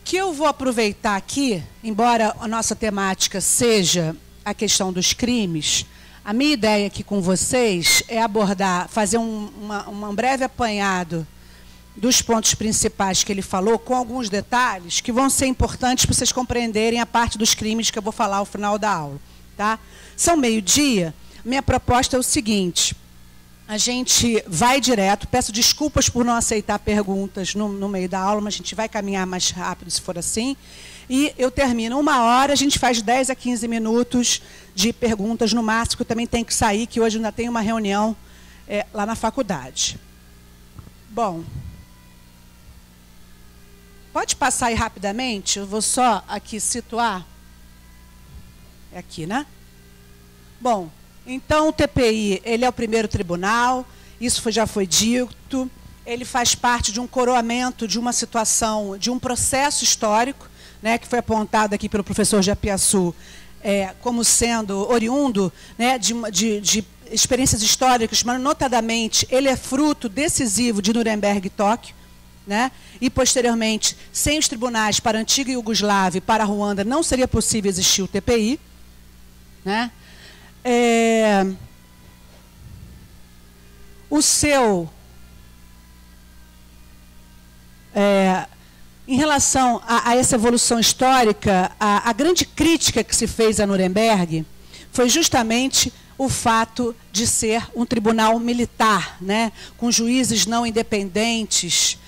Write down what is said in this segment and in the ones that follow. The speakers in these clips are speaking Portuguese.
que eu vou aproveitar aqui, embora a nossa temática seja a questão dos crimes, a minha ideia aqui com vocês é abordar, fazer um breve apanhado dos pontos principais que ele falou, com alguns detalhes que vão ser importantes para vocês compreenderem a parte dos crimes que eu vou falar ao final da aula. Tá? São meio-dia, minha proposta é o seguinte: a gente vai direto, peço desculpas por não aceitar perguntas no meio da aula, mas a gente vai caminhar mais rápido se for assim, e eu termino 1h, a gente faz 10 a 15 minutos de perguntas no máximo, que eu também tenho que sair, que hoje ainda tem uma reunião lá na faculdade. Bom, pode passar aí rapidamente, eu vou só aqui situar. É aqui, né? Bom, então o TPI, ele é o primeiro tribunal, isso já foi dito, ele faz parte de um coroamento de uma situação, de um processo histórico, né, que foi apontado aqui pelo professor Japiaçu, como sendo oriundo, né, de experiências históricas, mas notadamente ele é fruto decisivo de Nuremberg e Tóquio, né? E, posteriormente, sem os tribunais para a antiga Iugoslávia e para a Ruanda, não seria possível existir o TPI. Né? Em relação a essa evolução histórica, a grande crítica que se fez a Nuremberg foi justamente o fato de ser um tribunal militar, né? Com juízes não independentes,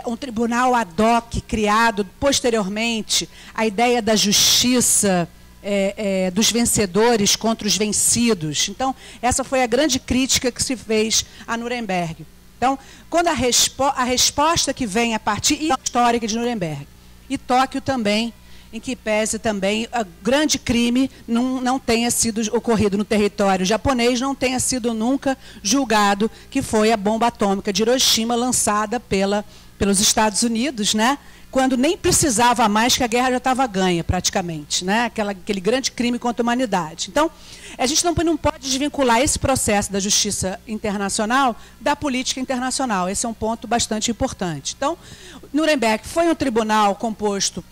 um tribunal ad hoc criado posteriormente, a ideia da justiça dos vencedores contra os vencidos. Então, essa foi a grande crítica que se fez a Nuremberg. Então, quando a resposta que vem a partir histórica de Nuremberg, e Tóquio também, em que pese também o grande crime não tenha sido ocorrido no território japonês, não tenha sido nunca julgado, que foi a bomba atômica de Hiroshima lançada pelos Estados Unidos, né? Quando nem precisava mais, que a guerra já estava ganha, praticamente, né? Aquele grande crime contra a humanidade. Então, a gente não pode desvincular esse processo da justiça internacional da política internacional. Esse é um ponto bastante importante. Então, Nuremberg foi um tribunal composto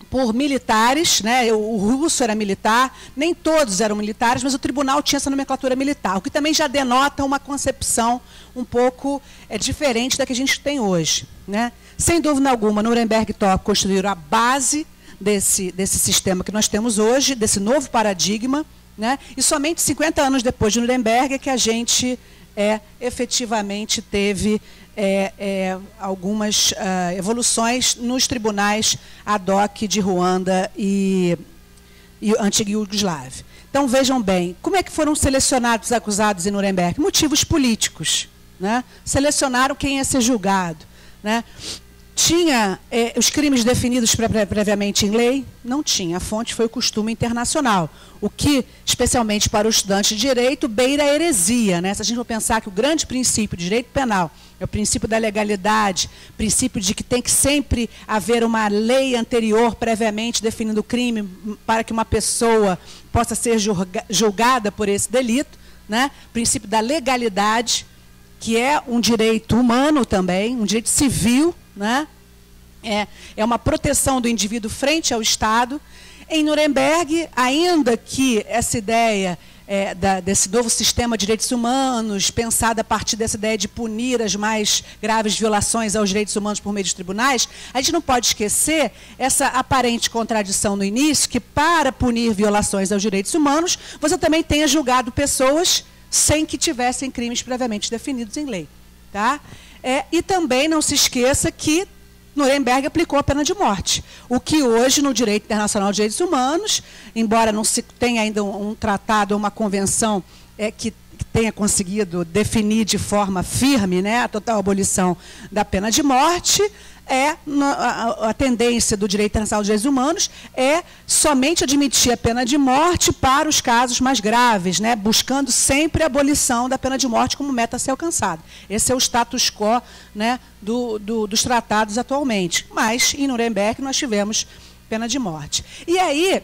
por militares, né? O russo era militar, nem todos eram militares, mas o tribunal tinha essa nomenclatura militar, o que também já denota uma concepção um pouco diferente da que a gente tem hoje. Né? Sem dúvida alguma, Nuremberg e Tóquio constituíram a base desse sistema que nós temos hoje, desse novo paradigma, né? E somente 50 anos depois de Nuremberg é que a gente efetivamente teve algumas evoluções nos tribunais ad hoc de Ruanda e antiga Iugoslávia. Então, vejam bem, como é que foram selecionados os acusados em Nuremberg? Motivos políticos. Né? Selecionaram quem ia ser julgado. Né? Tinha os crimes definidos previamente em lei? Não tinha. A fonte foi o costume internacional. O que, especialmente para o estudante de direito, beira a heresia. Né? Se a gente for pensar que o grande princípio de direito penal é o princípio da legalidade, o princípio de que tem que sempre haver uma lei anterior previamente definindo o crime para que uma pessoa possa ser julgada por esse delito, né? O princípio da legalidade, que é um direito humano também, um direito civil, né? É uma proteção do indivíduo frente ao Estado. Em Nuremberg, ainda que essa ideia desse novo sistema de direitos humanos, pensada a partir dessa ideia de punir as mais graves violações aos direitos humanos por meio dos tribunais, a gente não pode esquecer essa aparente contradição no início, que para punir violações aos direitos humanos, você também tenha julgado pessoas sem que tivessem crimes previamente definidos em lei. Tá? E também não se esqueça que Nuremberg aplicou a pena de morte, o que hoje no direito internacional de direitos humanos, embora não se tenha ainda um tratado ou uma convenção que tenha conseguido definir de forma firme, né, a total abolição da pena de morte, a tendência do direito internacional de direitos humanos é somente admitir a pena de morte para os casos mais graves, né, buscando sempre a abolição da pena de morte como meta a ser alcançada. Esse é o status quo, né, dos tratados atualmente. Mas, em Nuremberg, nós tivemos pena de morte. E aí,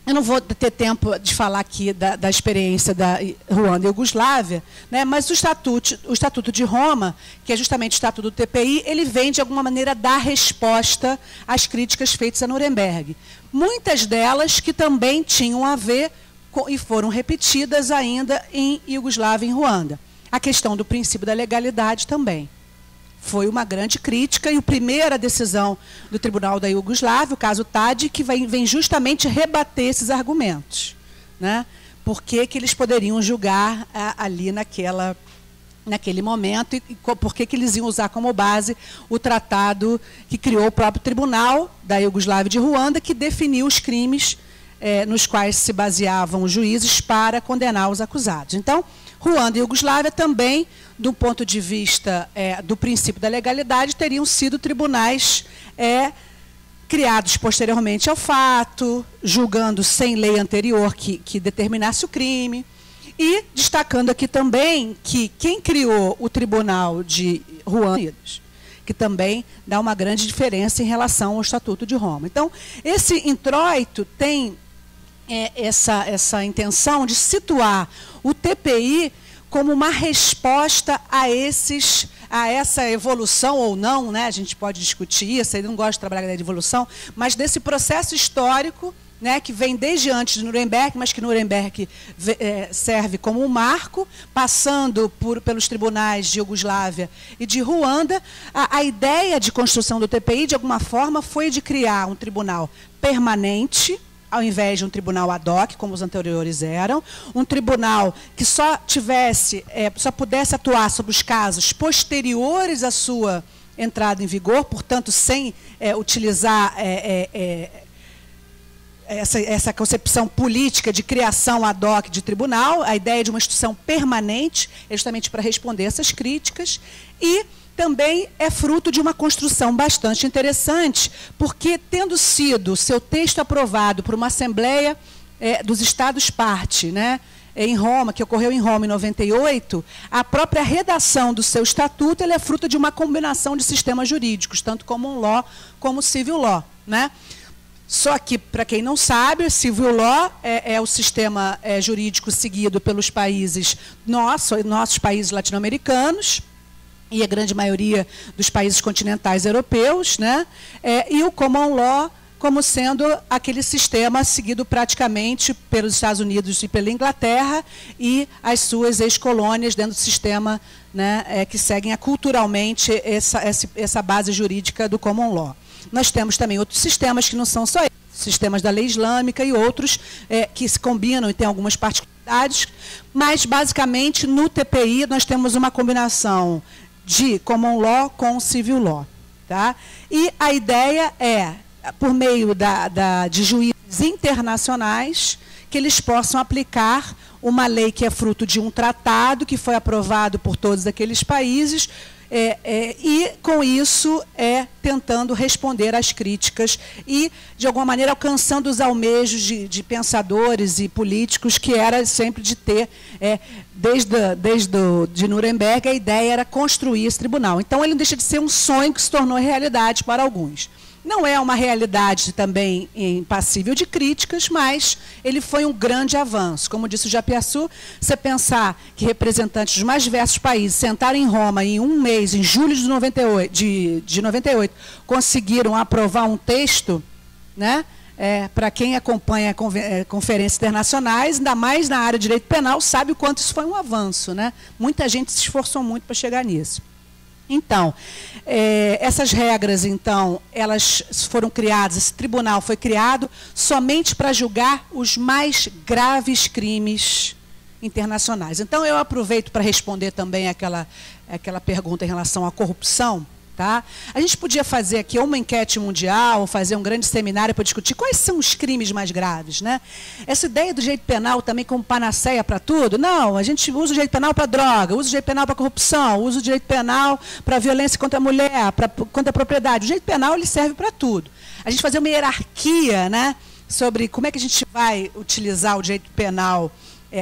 Eu não vou ter tempo de falar aqui da experiência da Ruanda e Iugoslávia, né, mas o Estatuto de Roma, que é justamente o Estatuto do TPI, ele vem, de alguma maneira, dar resposta às críticas feitas a Nuremberg. Muitas delas que também tinham a ver e foram repetidas ainda em Iugoslávia e em Ruanda. A questão do princípio da legalidade também foi uma grande crítica, e a primeira decisão do Tribunal da Iugoslávia, o caso Tadić, que vem justamente rebater esses argumentos, né? Por que eles poderiam julgar ali naquele momento, e por que eles iam usar como base o tratado que criou o próprio Tribunal da Iugoslávia de Ruanda, que definiu os crimes nos quais se baseavam os juízes para condenar os acusados. Então, Ruanda e Iugoslávia também, do ponto de vista do princípio da legalidade, teriam sido tribunais criados posteriormente ao fato, julgando sem lei anterior que determinasse o crime. E destacando aqui também que quem criou o Tribunal de Ruanda, que também dá uma grande diferença em relação ao Estatuto de Roma. Então, esse introito tem essa intenção de situar o TPI como uma resposta a essa evolução ou não, né? A gente pode discutir isso, ele não gosta de trabalhar com a ideia de evolução, mas desse processo histórico, né, que vem desde antes de Nuremberg, mas que Nuremberg serve como um marco, passando pelos tribunais de Iugoslávia e de Ruanda. A ideia de construção do TPI, de alguma forma, foi de criar um tribunal permanente, ao invés de um tribunal ad hoc, como os anteriores eram, um tribunal que só pudesse atuar sobre os casos posteriores à sua entrada em vigor, portanto, sem utilizar essa concepção política de criação ad hoc de tribunal, a ideia de uma instituição permanente, é justamente para responder essas críticas, e também é fruto de uma construção bastante interessante, porque, tendo sido seu texto aprovado por uma Assembleia dos Estados-parte, né, em Roma, que ocorreu em Roma em 98, a própria redação do seu estatuto é fruto de uma combinação de sistemas jurídicos, tanto common law como civil law, né? Só que, para quem não sabe, o civil law é o sistema jurídico seguido pelos países nossos países latino-americanos, e a grande maioria dos países continentais europeus, né? E o common law como sendo aquele sistema seguido praticamente pelos Estados Unidos e pela Inglaterra e as suas ex-colônias dentro do sistema, né, que seguem culturalmente essa base jurídica do common law. Nós temos também outros sistemas que não são só sistemas da lei islâmica e outros que se combinam e têm algumas particularidades, mas, basicamente, no TPI nós temos uma combinação de common law com civil law. Tá? E a ideia por meio de juízes internacionais, que eles possam aplicar uma lei que é fruto de um tratado que foi aprovado por todos aqueles países, e, com isso, tentando responder às críticas e, de alguma maneira, alcançando os almejos de pensadores e políticos, que era sempre de ter, de Nuremberg, a ideia era construir esse tribunal. Então, ele não deixa de ser um sonho que se tornou realidade para alguns. Não é uma realidade também impassível de críticas, mas ele foi um grande avanço. Como disse o Japiaçu, você pensar que representantes dos mais diversos países sentaram em Roma em um mês, em julho de 98, conseguiram aprovar um texto, né? Para quem acompanha conferências internacionais, ainda mais na área de direito penal, sabe o quanto isso foi um avanço, né? Muita gente se esforçou muito para chegar nisso. Então, essas regras, então, elas foram criadas, esse tribunal foi criado somente para julgar os mais graves crimes internacionais. Então, eu aproveito para responder também aquela pergunta em relação à corrupção. Tá? A gente podia fazer aqui uma enquete mundial, ou fazer um grande seminário para discutir quais são os crimes mais graves, né? Essa ideia do direito penal também como panaceia para tudo, não, a gente usa o direito penal para droga, usa o direito penal para corrupção, usa o direito penal para violência contra a mulher, contra a propriedade. O direito penal ele serve para tudo. A gente fazer uma hierarquia, né, sobre como é que a gente vai utilizar o direito penal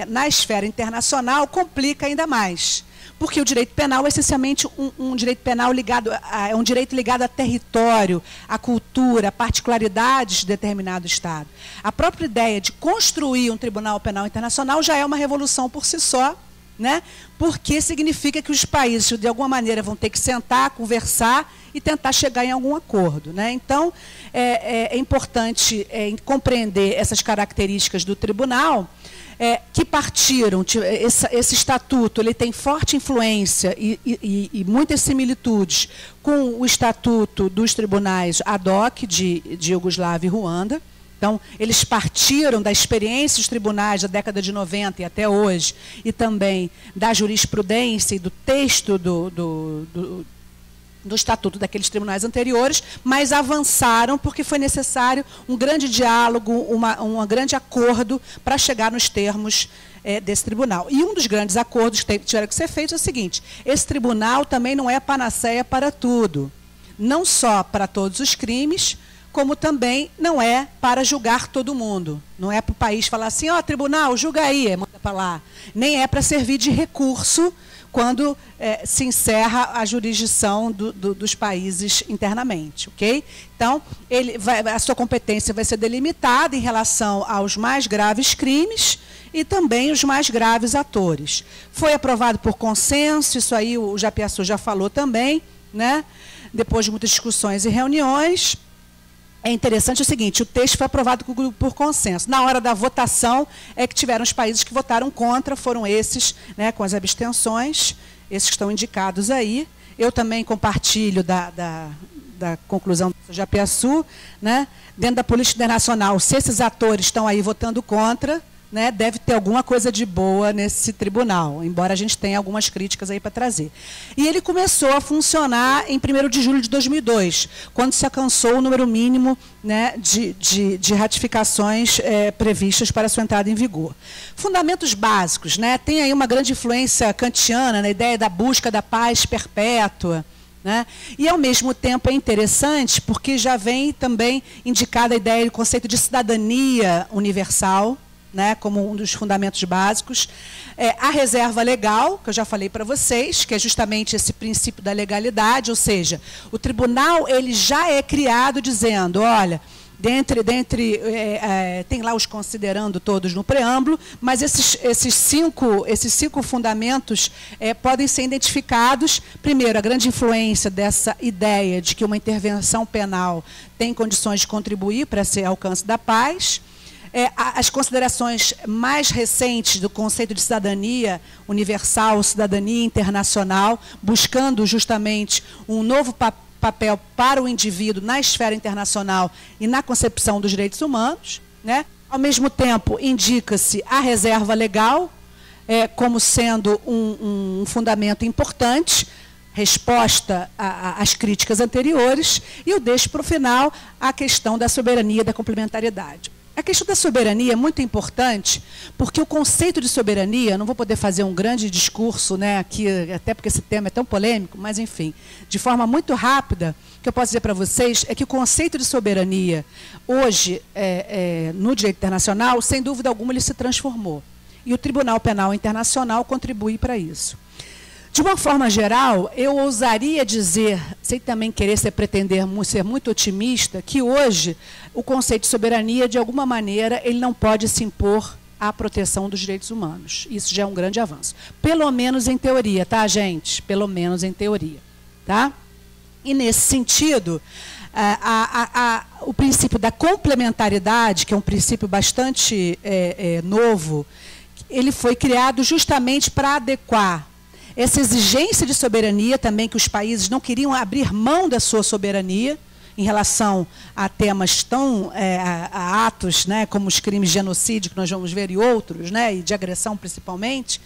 na esfera internacional, complica ainda mais. Porque o direito penal é essencialmente um direito penal ligado é um direito ligado a território, a cultura, a particularidades de determinado Estado. A própria ideia de construir um Tribunal Penal Internacional já é uma revolução por si só, né? Porque significa que os países, de alguma maneira, vão ter que sentar, conversar e tentar chegar em algum acordo, né? Então, é importante compreender essas características do tribunal, que partiram, esse estatuto ele tem forte influência e muitas similitudes com o estatuto dos tribunais ad hoc de Iugoslávia e Ruanda. Então, eles partiram da experiência dos tribunais da década de 90 e até hoje, e também da jurisprudência e do texto do estatuto daqueles tribunais anteriores, mas avançaram porque foi necessário um grande diálogo, um grande acordo para chegar nos termos desse tribunal. E um dos grandes acordos que tiveram que ser feitos é o seguinte: esse tribunal também não é panaceia para tudo, não só para todos os crimes, como também não é para julgar todo mundo. Não é para o país falar assim, ó, tribunal, julga aí, manda para lá. Nem é para servir de recurso quando se encerra a jurisdição dos países internamente, ok? Então, a sua competência vai ser delimitada em relação aos mais graves crimes e também os mais graves atores. Foi aprovado por consenso, isso aí o Japiaçu já falou também, né? Depois de muitas discussões e reuniões. É interessante o seguinte, o texto foi aprovado por consenso. Na hora da votação é que tiveram os países que votaram contra, foram esses, né, com as abstenções, esses que estão indicados aí. Eu também compartilho da conclusão do Japiaçu, né? Dentro da política internacional, se esses atores estão aí votando contra, né, deve ter alguma coisa de boa nesse tribunal, embora a gente tenha algumas críticas aí para trazer. E ele começou a funcionar em 1º de julho de 2002, quando se alcançou o número mínimo, né, de ratificações previstas para sua entrada em vigor. Fundamentos básicos, né, tem aí uma grande influência kantiana na ideia da busca da paz perpétua, né? E, ao mesmo tempo, é interessante porque já vem também indicada a ideia do conceito de cidadania universal, né, como um dos fundamentos básicos. A reserva legal, que eu já falei para vocês, que é justamente esse princípio da legalidade, ou seja, o tribunal ele já é criado dizendo, olha, tem lá os considerando todos no preâmbulo, mas esses cinco fundamentos podem ser identificados. Primeiro, a grande influência dessa ideia de que uma intervenção penal tem condições de contribuir para esse alcance da paz. As considerações mais recentes do conceito de cidadania universal, cidadania internacional, buscando justamente um novo papel para o indivíduo na esfera internacional e na concepção dos direitos humanos, né? Ao mesmo tempo, indica-se a reserva legal como sendo um fundamento importante, resposta às críticas anteriores, e eu deixo para o final a questão da soberania e da complementariedade. A questão da soberania é muito importante, porque o conceito de soberania, não vou poder fazer um grande discurso, né, aqui, até porque esse tema é tão polêmico, mas, enfim, de forma muito rápida, o que eu posso dizer para vocês é que o conceito de soberania, hoje, no direito internacional, sem dúvida alguma, ele se transformou. E o Tribunal Penal Internacional contribui para isso. De uma forma geral, eu ousaria dizer, sem também querer pretender ser muito otimista, que hoje o conceito de soberania, de alguma maneira, ele não pode se impor à proteção dos direitos humanos. Isso já é um grande avanço. Pelo menos em teoria, tá, gente? Pelo menos em teoria. Tá? E, nesse sentido, o princípio da complementaridade, que é um princípio bastante novo, ele foi criado justamente para adequar essa exigência de soberania também, que os países não queriam abrir mão da sua soberania em relação a temas tão, a atos, né, como os crimes de genocídio, que nós vamos ver, e outros, né, e de agressão principalmente.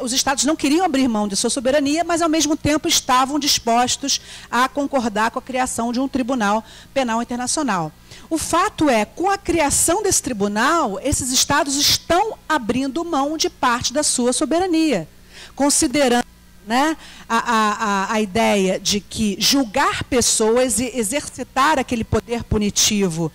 Os Estados não queriam abrir mão de sua soberania, mas, ao mesmo tempo, estavam dispostos a concordar com a criação de um Tribunal Penal Internacional. O fato é, com a criação desse tribunal, esses Estados estão abrindo mão de parte da sua soberania, considerando, né, a ideia de que julgar pessoas e exercitar aquele poder punitivo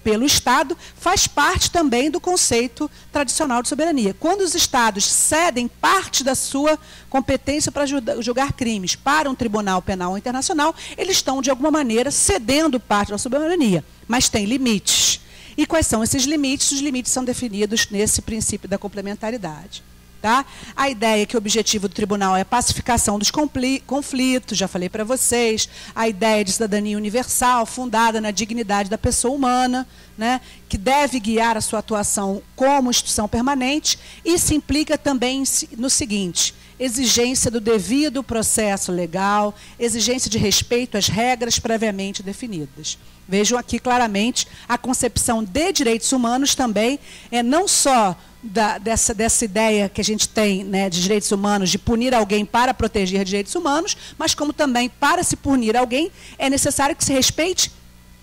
pelo Estado faz parte também do conceito tradicional de soberania. Quando os Estados cedem parte da sua competência para julgar crimes para um tribunal penal internacional, eles estão, de alguma maneira, cedendo parte da soberania, mas tem limites. E quais são esses limites? Os limites são definidos nesse princípio da complementaridade. Tá? A ideia é que o objetivo do tribunal é a pacificação dos conflitos, já falei para vocês, a ideia de cidadania universal, fundada na dignidade da pessoa humana, né, que deve guiar a sua atuação como instituição permanente, e se implica também no seguinte: exigência do devido processo legal, exigência de respeito às regras previamente definidas. Vejam aqui claramente a concepção de direitos humanos também, não só dessa ideia que a gente tem, né, de direitos humanos, de punir alguém para proteger direitos humanos, mas como também, para se punir alguém, é necessário que se respeite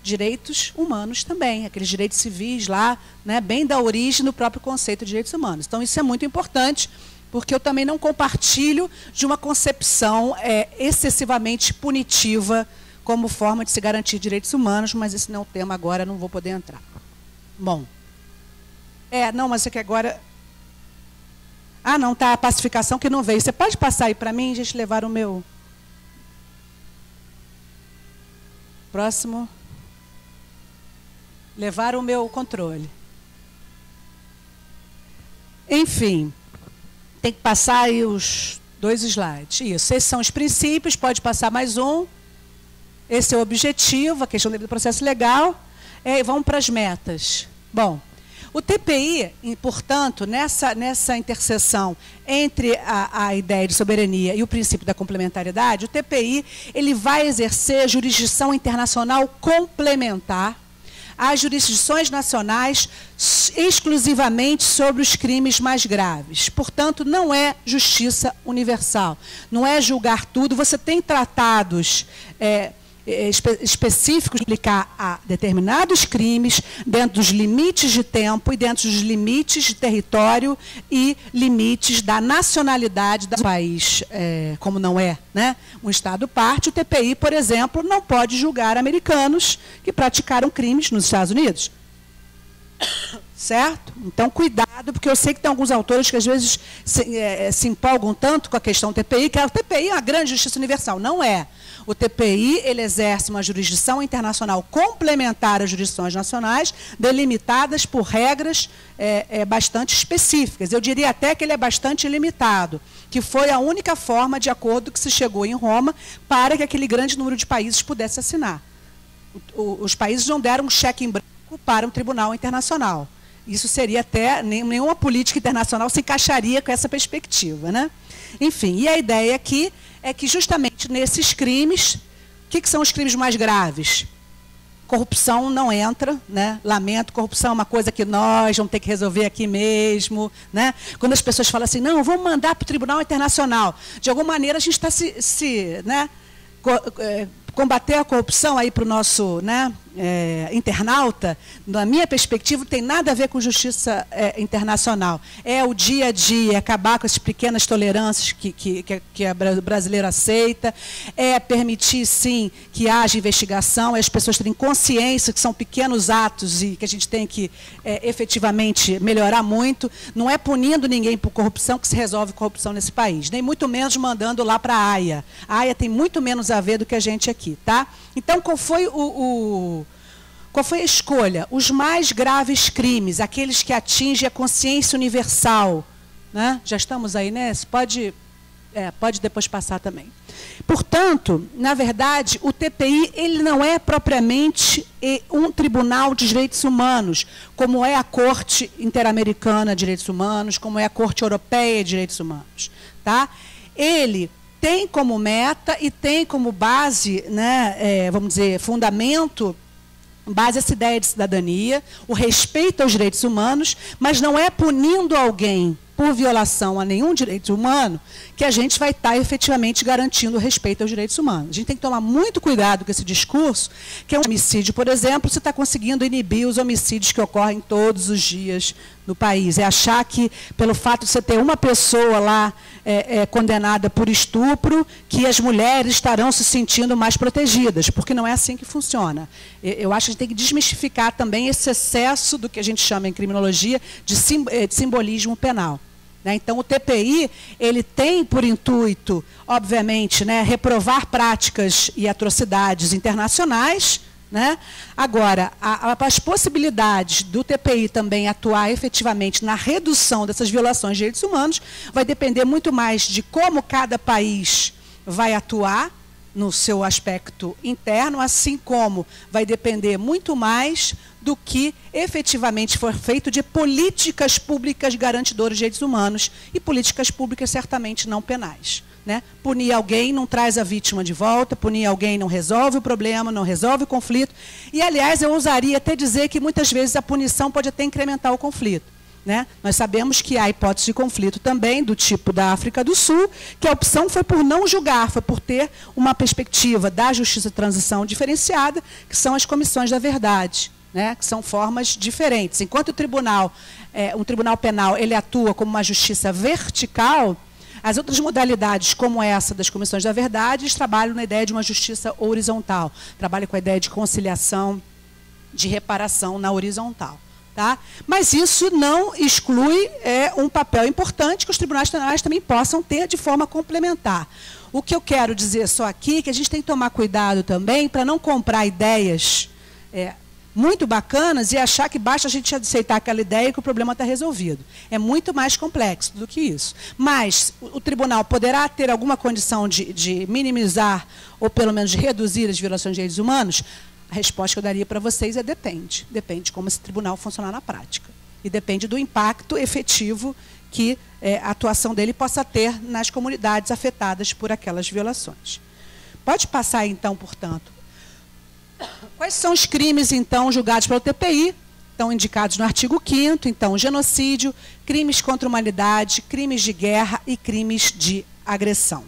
direitos humanos também, aqueles direitos civis lá, né, bem da origem do próprio conceito de direitos humanos. Então, isso é muito importante, porque eu também não compartilho de uma concepção excessivamente punitiva como forma de se garantir direitos humanos, mas esse não é o tema agora, não vou poder entrar. Bom. Não, mas é que agora... Ah, não, tá a pacificação que não veio. Você pode passar aí para mim, gente, levar o meu... Próximo. Levar o meu controle. Enfim, tem que passar aí os 2 slides. Isso, esses são os princípios, pode passar mais um. Esse é o objetivo, a questão do processo legal. Vamos para as metas. Bom... O TPI, portanto, nessa interseção entre a ideia de soberania e o princípio da complementaridade, o TPI ele vai exercer jurisdição internacional complementar às jurisdições nacionais exclusivamente sobre os crimes mais graves. Portanto, não é justiça universal, não é julgar tudo. Você tem tratados... específicos de aplicar a determinados crimes dentro dos limites de tempo e dentro dos limites de território e limites da nacionalidade do país, como não é, né, um Estado parte. O TPI, por exemplo, não pode julgar americanos que praticaram crimes nos Estados Unidos. Certo? Então, cuidado, porque eu sei que tem alguns autores que às vezes se empolgam tanto com a questão do TPI, que o TPI é uma grande justiça universal. Não é. O TPI ele exerce uma jurisdição internacional complementar às jurisdições nacionais, delimitadas por regras bastante específicas. Eu diria até que ele é bastante limitado, que foi a única forma de acordo que se chegou em Roma para que aquele grande número de países pudesse assinar. Os países não deram um cheque em branco para um tribunal internacional. Isso seria até, nenhuma política internacional se encaixaria com essa perspectiva, né? Enfim, e a ideia aqui é que justamente nesses crimes, o que são os crimes mais graves? Corrupção não entra, né? Lamento, corrupção é uma coisa que nós vamos ter que resolver aqui mesmo, né? Quando as pessoas falam assim, não, vamos mandar para o Tribunal Internacional, de alguma maneira a gente está né, combater a corrupção aí para o nosso, né, internauta, na minha perspectiva, não tem nada a ver com justiça internacional. É o dia a dia, acabar com as pequenas tolerâncias que a brasileira aceita, é permitir, sim, que haja investigação, as pessoas terem consciência que são pequenos atos e que a gente tem que efetivamente melhorar muito. Não é punindo ninguém por corrupção que se resolve corrupção nesse país, nem muito menos mandando lá para a AIA. A AIA tem muito menos a ver do que a gente aqui, tá? Então, qual foi qual foi a escolha? Os mais graves crimes, aqueles que atingem a consciência universal. Né? Já estamos aí, né? Pode depois passar também. Portanto, na verdade, o TPI ele não é propriamente um tribunal de direitos humanos, como é a Corte Interamericana de Direitos Humanos, como é a Corte Europeia de Direitos Humanos. Tá? Ele tem como meta e tem como base, né, vamos dizer, fundamento, base essa ideia de cidadania, o respeito aos direitos humanos, mas não é punindo alguém por violação a nenhum direito humano que a gente vai estar efetivamente garantindo o respeito aos direitos humanos. A gente tem que tomar muito cuidado com esse discurso, que é um homicídio, por exemplo, você está conseguindo inibir os homicídios que ocorrem todos os dias no país. É achar que, pelo fato de você ter uma pessoa lá condenada por estupro, que as mulheres estarão se sentindo mais protegidas, porque não é assim que funciona. Eu acho que a gente tem que desmistificar também esse excesso do que a gente chama em criminologia de simbolismo penal. Então, o TPI ele tem por intuito, obviamente, reprovar práticas e atrocidades internacionais. Agora, as possibilidades do TPI também atuar efetivamente na redução dessas violações de direitos humanos vai depender muito mais de como cada país vai atuar no seu aspecto interno, assim como vai depender muito mais do que efetivamente for feito de políticas públicas garantidoras de direitos humanos e políticas públicas certamente não penais. Punir alguém não traz a vítima de volta, punir alguém não resolve o problema, não resolve o conflito. E, aliás, eu ousaria até dizer que muitas vezes a punição pode até incrementar o conflito. Nós sabemos que há hipótese de conflito também, do tipo da África do Sul, que a opção foi por não julgar, foi por ter uma perspectiva da justiça de transição diferenciada, que são as comissões da verdade, que são formas diferentes. Enquanto o tribunal, um tribunal penal, ele atua como uma justiça vertical, as outras modalidades, como essa das comissões da verdade, eles trabalham na ideia de uma justiça horizontal, trabalham com a ideia de conciliação, de reparação na horizontal. Mas isso não exclui um papel importante que os tribunais penais também possam ter de forma complementar. O que eu quero dizer só aqui é que a gente tem que tomar cuidado também para não comprar ideias muito bacanas e achar que basta a gente aceitar aquela ideia e que o problema está resolvido. É muito mais complexo do que isso. Mas o tribunal poderá ter alguma condição de minimizar ou pelo menos de reduzir as violações de direitos humanos? A resposta que eu daria para vocês é depende. Depende de como esse tribunal funcionar na prática. E depende do impacto efetivo que a atuação dele possa ter nas comunidades afetadas por aquelas violações. Pode passar, então, portanto. Quais são os crimes, então, julgados pelo TPI? Estão indicados no artigo 5º, então, genocídio, crimes contra a humanidade, crimes de guerra e crimes de agressão.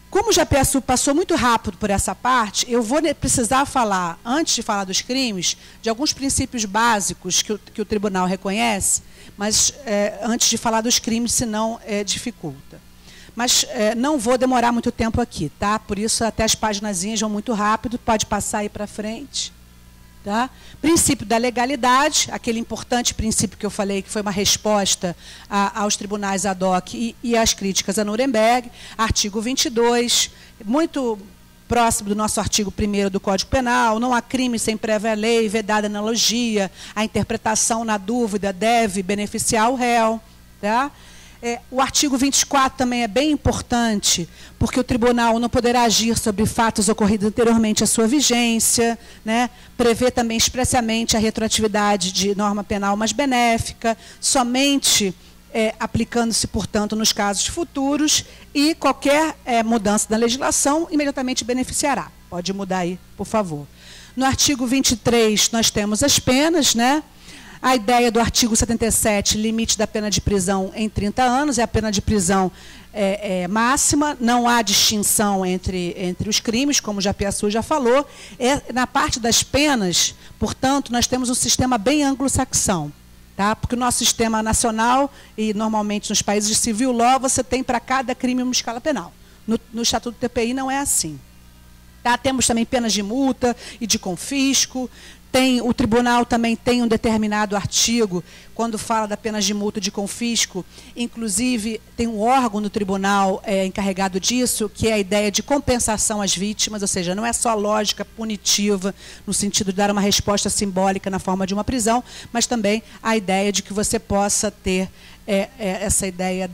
Como já passou muito rápido por essa parte, eu vou precisar falar, antes de falar dos crimes, de alguns princípios básicos que o tribunal reconhece, mas antes de falar dos crimes, senão dificulta. Mas não vou demorar muito tempo aqui, tá? Por isso, até as paginazinhas vão muito rápido, pode passar aí para frente. Tá? Princípio da legalidade, aquele importante princípio que eu falei, que foi uma resposta aos tribunais ad hoc e às críticas a Nuremberg. Artigo 22, muito próximo do nosso artigo 1º do Código Penal, não há crime sem prévia lei, vedada analogia, a interpretação na dúvida deve beneficiar o réu. Tá? O artigo 24 também é bem importante, porque o tribunal não poderá agir sobre fatos ocorridos anteriormente à sua vigência, prevê também expressamente a retroatividade de norma penal mais benéfica, somente aplicando-se, portanto, nos casos futuros, e qualquer mudança da legislação imediatamente beneficiará. Pode mudar aí, por favor. No artigo 23, nós temos as penas, A ideia do artigo 77, limite da pena de prisão em 30 anos, é a pena de prisão máxima, não há distinção entre os crimes, como o Japiaçu já falou. Na parte das penas, portanto, nós temos um sistema bem anglo-saxão, tá? Porque o nosso sistema nacional, e normalmente nos países de civil law, você tem para cada crime uma escala penal. No Estatuto do TPI não é assim. Tá? Temos também penas de multa e de confisco. O tribunal também tem um determinado artigo, quando fala da pena de multa e de confisco, inclusive tem um órgão no tribunal encarregado disso, que é a ideia de compensação às vítimas, ou seja, não é só lógica punitiva, no sentido de dar uma resposta simbólica na forma de uma prisão, mas também a ideia de que você possa ter essa ideia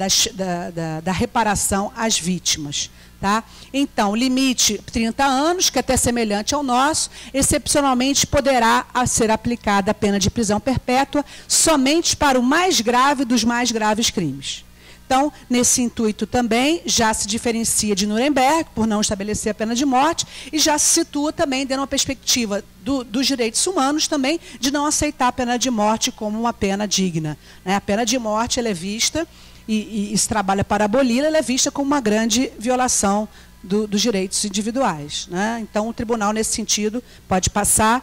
da reparação às vítimas. Tá? Então, limite 30 anos, que é até semelhante ao nosso, excepcionalmente poderá ser aplicada a pena de prisão perpétua somente para o mais grave dos mais graves crimes. Então, nesse intuito também, já se diferencia de Nuremberg, por não estabelecer a pena de morte, e já se situa também dentro de uma perspectiva dos direitos humanos também, de não aceitar a pena de morte como uma pena digna. A pena de morte ela é vista, e se trabalha para aboli-la, ela é vista como uma grande violação dos direitos individuais. Então, o tribunal, nesse sentido, pode passar,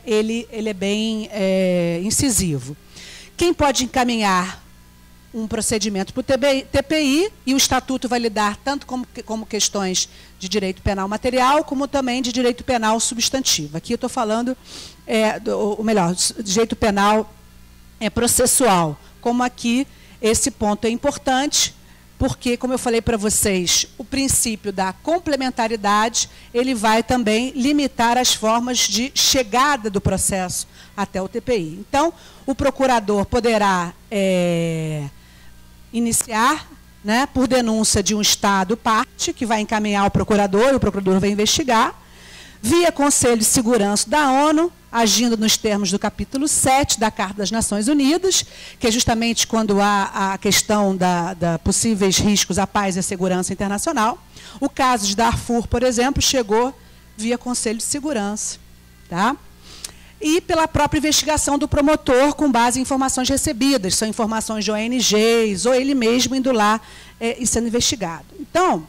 ele é bem incisivo. Quem pode encaminhar um procedimento para o TPI, e o Estatuto vai lidar tanto como questões de direito penal material, como também de direito penal substantivo. Aqui eu estou falando, direito penal processual. Como aqui, esse ponto é importante, porque, como eu falei para vocês, o princípio da complementaridade, ele vai também limitar as formas de chegada do processo até o TPI. Então, o procurador poderá iniciar, né, por denúncia de um Estado parte, que vai encaminhar ao procurador, e o procurador vai investigar, via Conselho de Segurança da ONU, agindo nos termos do capítulo 7 da Carta das Nações Unidas, que é justamente quando há a questão da possíveis riscos à paz e à segurança internacional. O caso de Darfur, por exemplo, chegou via Conselho de Segurança. Tá? E pela própria investigação do promotor, com base em informações recebidas, são informações de ONGs, ou ele mesmo indo lá e sendo investigado. Então,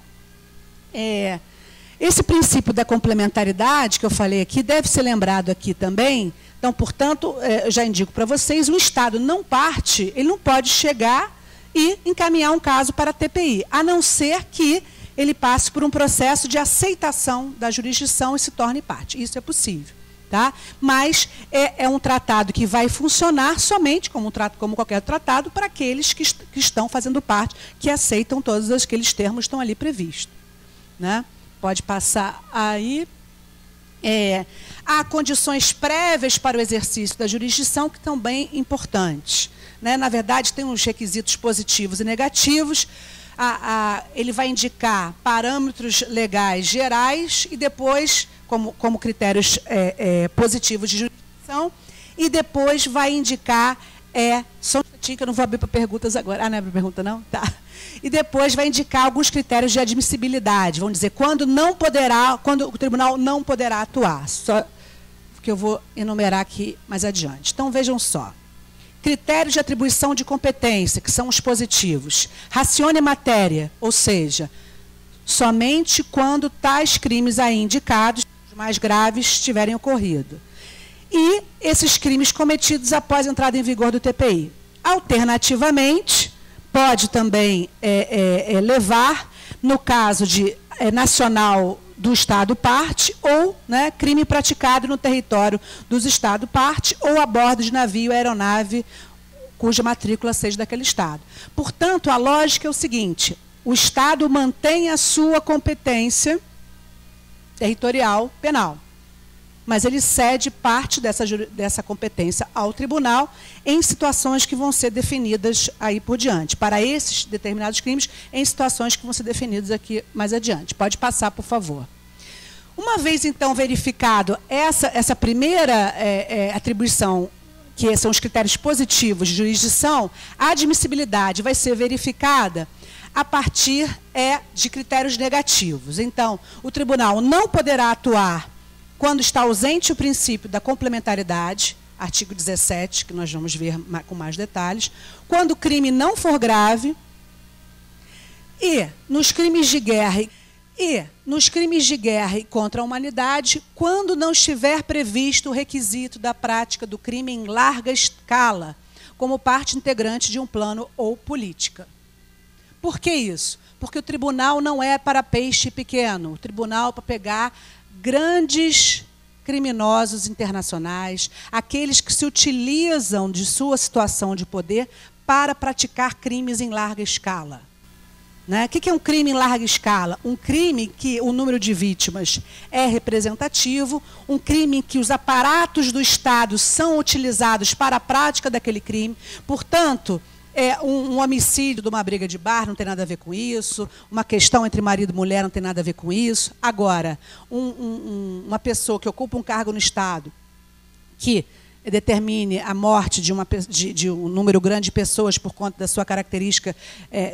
esse princípio da complementaridade, que eu falei aqui, deve ser lembrado aqui também. Então, portanto, eu já indico para vocês, o Estado não parte, ele não pode chegar e encaminhar um caso para a TPI, a não ser que ele passe por um processo de aceitação da jurisdição e se torne parte. Isso é possível. Tá? Mas é um tratado que vai funcionar somente como qualquer tratado para aqueles que estão fazendo parte, que aceitam todos aqueles termos que estão ali previstos. Né? Pode passar aí. Há condições prévias para o exercício da jurisdição que são bem importantes. Né? Na verdade, tem uns requisitos positivos e negativos. Ele vai indicar parâmetros legais gerais e depois, como critérios positivos de jurisdição, e depois vai indicar, só um minutinho que eu não vou abrir para perguntas agora. Não é para pergunta não? Tá. E depois vai indicar alguns critérios de admissibilidade, vamos dizer, quando o tribunal não poderá atuar, só que eu vou enumerar aqui mais adiante. Então, vejam só. Critérios de atribuição de competência, que são os positivos. Ratione matéria, ou seja, somente quando tais crimes aí indicados, os mais graves, tiverem ocorrido. E esses crimes cometidos após a entrada em vigor do TPI. Alternativamente, pode também levar, no caso de nacional do Estado parte, ou crime praticado no território dos Estado parte, ou a bordo de navio ou aeronave cuja matrícula seja daquele Estado. Portanto, a lógica é o seguinte: o Estado mantém a sua competência territorial penal, mas ele cede parte dessa competência ao tribunal em situações que vão ser definidas aí por diante, para esses determinados crimes, em situações que vão ser definidas aqui mais adiante. Pode passar, por favor. Uma vez, então, verificado essa primeira atribuição, que são os critérios positivos de jurisdição, a admissibilidade vai ser verificada a partir de critérios negativos. Então, o tribunal não poderá atuar quando está ausente o princípio da complementaridade, artigo 17, que nós vamos ver com mais detalhes, quando o crime não for grave, e nos crimes de guerra e contra a humanidade, quando não estiver previsto o requisito da prática do crime em larga escala, como parte integrante de um plano ou política. Por que isso? Porque o tribunal não é para peixe pequeno, o tribunal é para pegar grandes criminosos internacionais, aqueles que se utilizam de sua situação de poder para praticar crimes em larga escala. Né? O que é um crime em larga escala? Um crime que o número de vítimas é representativo, um crime em que os aparatos do Estado são utilizados para a prática daquele crime. Portanto, um homicídio de uma briga de bar não tem nada a ver com isso, uma questão entre marido e mulher não tem nada a ver com isso. Agora, uma pessoa que ocupa um cargo no Estado que determine a morte de um número grande de pessoas por conta da sua característica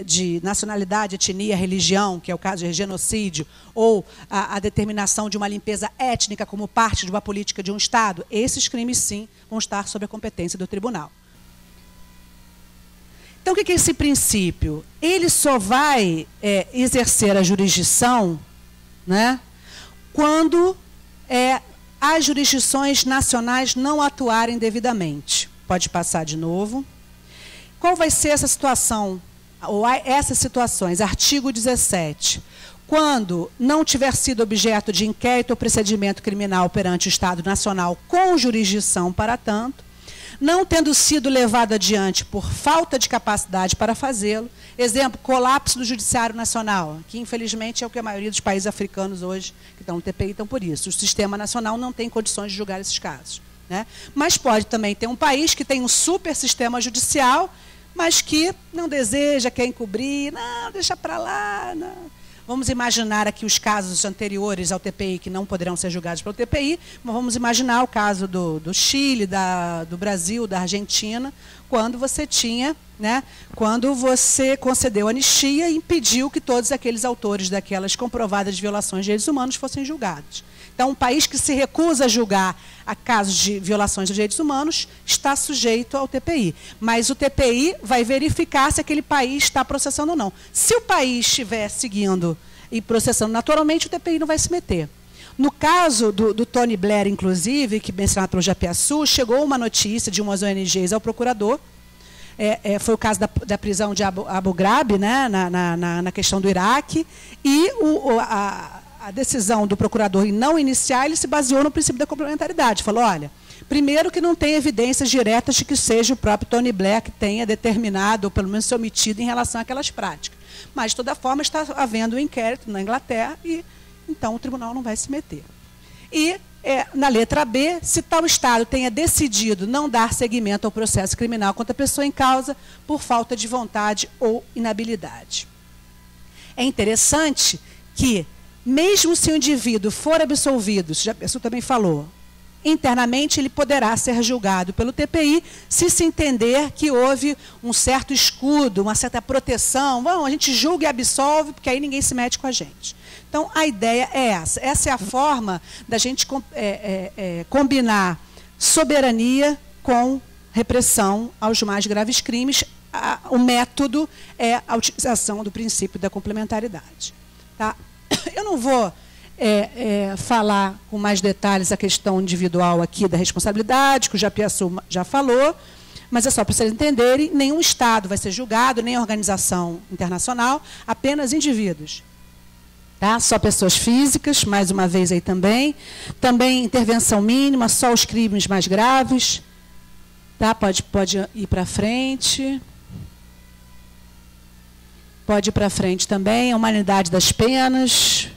de nacionalidade, etnia, religião, que é o caso de genocídio, ou a determinação de uma limpeza étnica como parte de uma política de um Estado, esses crimes, sim, vão estar sob a competência do tribunal. Então, o que é esse princípio? Ele só vai exercer a jurisdição, né, quando as jurisdições nacionais não atuarem devidamente. Pode passar de novo. Qual vai ser essa situação, ou essas situações? Artigo 17. Quando não tiver sido objeto de inquérito ou procedimento criminal perante o Estado Nacional com jurisdição para tanto, não tendo sido levado adiante por falta de capacidade para fazê-lo, exemplo, colapso do Judiciário Nacional, que infelizmente é o que a maioria dos países africanos hoje que estão no TPI estão por isso. O sistema nacional não tem condições de julgar esses casos, né? Mas pode também ter um país que tem um super sistema judicial, mas que não deseja, quer encobrir, não, deixa para lá, não. Vamos imaginar aqui os casos anteriores ao TPI, que não poderão ser julgados pelo TPI, mas vamos imaginar o caso do Chile, do Brasil, da Argentina, quando você tinha, né, quando você concedeu anistia e impediu que todos aqueles autores daquelas comprovadas violações de direitos humanos fossem julgados. Então, um país que se recusa a julgar a casos de violações dos direitos humanos está sujeito ao TPI. Mas o TPI vai verificar se aquele país está processando ou não. Se o país estiver seguindo e processando naturalmente, o TPI não vai se meter. No caso do Tony Blair, inclusive, que mencionado pelo Japiaçu, chegou uma notícia de umas ONGs ao procurador. Foi o caso da prisão de Abu Ghraib, né, na questão do Iraque, e a decisão do procurador em não iniciar, ele se baseou no princípio da complementaridade. Falou, olha, primeiro que não tem evidências diretas de que seja o próprio Tony Blair que tenha determinado, ou pelo menos se omitido em relação àquelas práticas. Mas, de toda forma, está havendo um inquérito na Inglaterra e, então, o tribunal não vai se meter. E, na letra B, se tal Estado tenha decidido não dar seguimento ao processo criminal contra a pessoa em causa por falta de vontade ou inabilidade. É interessante que, mesmo se o indivíduo for absolvido, já a pessoa também falou, internamente ele poderá ser julgado pelo TPI se se entender que houve um certo escudo, uma certa proteção. Bom, a gente julga e absolve, porque aí ninguém se mete com a gente. Então, a ideia é essa. Essa é a forma da gente combinar soberania com repressão aos mais graves crimes. O método é a utilização do princípio da complementaridade. Tá? Eu não vou falar com mais detalhes a questão individual aqui da responsabilidade, que o Japiaçu já falou, mas é só para vocês entenderem, nenhum Estado vai ser julgado, nem organização internacional, apenas indivíduos. Tá? Só pessoas físicas, mais uma vez aí também. Também intervenção mínima, só os crimes mais graves. Tá? Pode ir para frente. Pode ir para frente também, a humanidade das penas.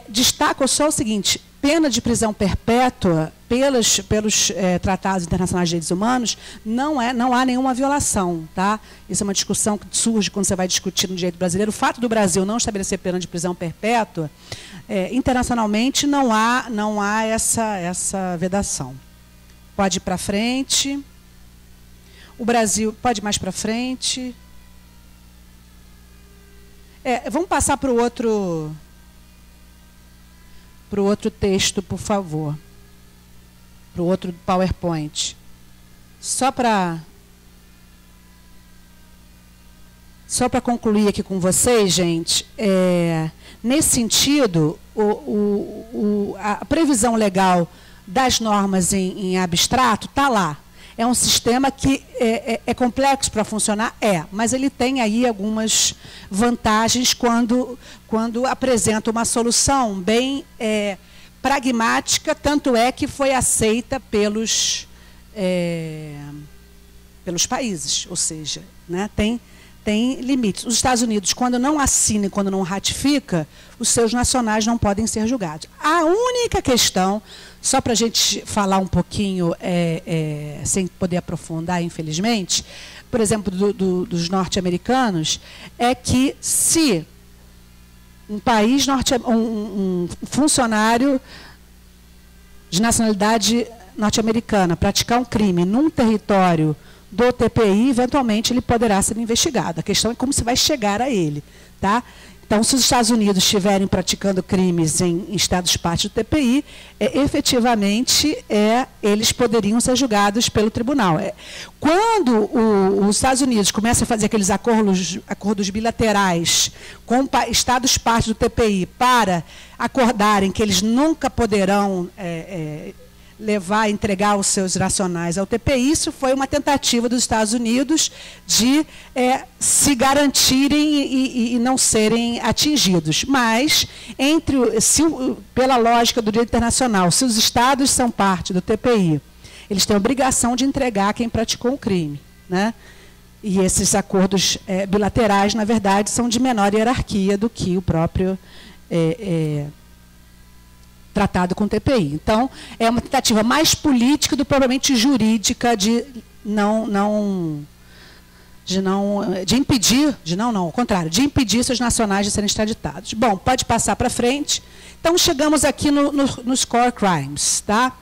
Destaco só o seguinte, pena de prisão perpétua, pelos tratados internacionais de direitos humanos, não há nenhuma violação. Tá? Isso é uma discussão que surge quando você vai discutir no direito brasileiro. O fato do Brasil não estabelecer pena de prisão perpétua, internacionalmente não há essa vedação. Pode ir para frente. O Brasil, pode ir mais para frente. Vamos passar para o outro texto, por favor. Para o outro PowerPoint. Só para concluir aqui com vocês, gente, nesse sentido, a previsão legal das normas em abstrato está lá. É um sistema que é complexo para funcionar? Mas ele tem aí algumas vantagens quando apresenta uma solução bem pragmática, tanto é que foi aceita pelos países, ou seja, né, tem limites. Os Estados Unidos, quando não assina e quando não ratifica, os seus nacionais não podem ser julgados. A única questão, só para a gente falar um pouquinho, sem poder aprofundar, infelizmente, por exemplo, dos norte-americanos, é que se um país um funcionário de nacionalidade norte-americana praticar um crime num território do TPI, eventualmente ele poderá ser investigado. A questão é como se vai chegar a ele. Tá? Então, se os Estados Unidos estiverem praticando crimes em estados parte do TPI, efetivamente, eles poderiam ser julgados pelo tribunal. Quando os Estados Unidos começam a fazer aqueles acordos bilaterais com estados parte do TPI para acordarem que eles nunca poderão entregar os seus nacionais ao TPI, isso foi uma tentativa dos Estados Unidos de se garantirem e não serem atingidos. Mas, pela lógica do direito internacional, se os estados são parte do TPI, eles têm a obrigação de entregar quem praticou o crime, né? E esses acordos bilaterais, na verdade, são de menor hierarquia do que o próprio tratado com o TPI. Então, é uma tentativa mais política do que propriamente jurídica de impedir seus nacionais de serem extraditados. Bom, pode passar para frente. Então, chegamos aqui nos core crimes, tá?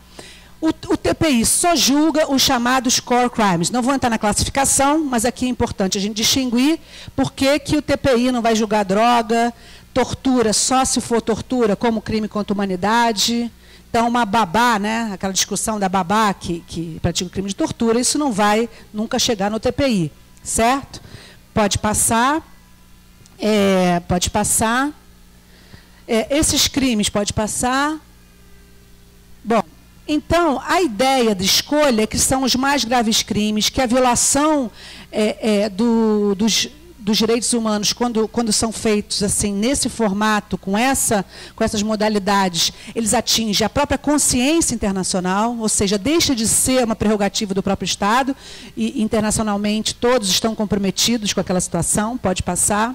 O TPI só julga os chamados core crimes. Não vou entrar na classificação, mas aqui é importante a gente distinguir por que o TPI não vai julgar droga, tortura só se for tortura como crime contra a humanidade. Então, uma babá, né, aquela discussão da babá que pratica o crime de tortura, isso não vai nunca chegar no TPI, certo? Pode passar. Pode passar. Esses crimes, pode passar. Bom, então, a ideia de escolha é que são os mais graves crimes, que a violação dos direitos humanos, quando são feitos assim, nesse formato, com essas modalidades, eles atingem a própria consciência internacional, ou seja, deixa de ser uma prerrogativa do próprio Estado, e internacionalmente todos estão comprometidos com aquela situação. Pode passar.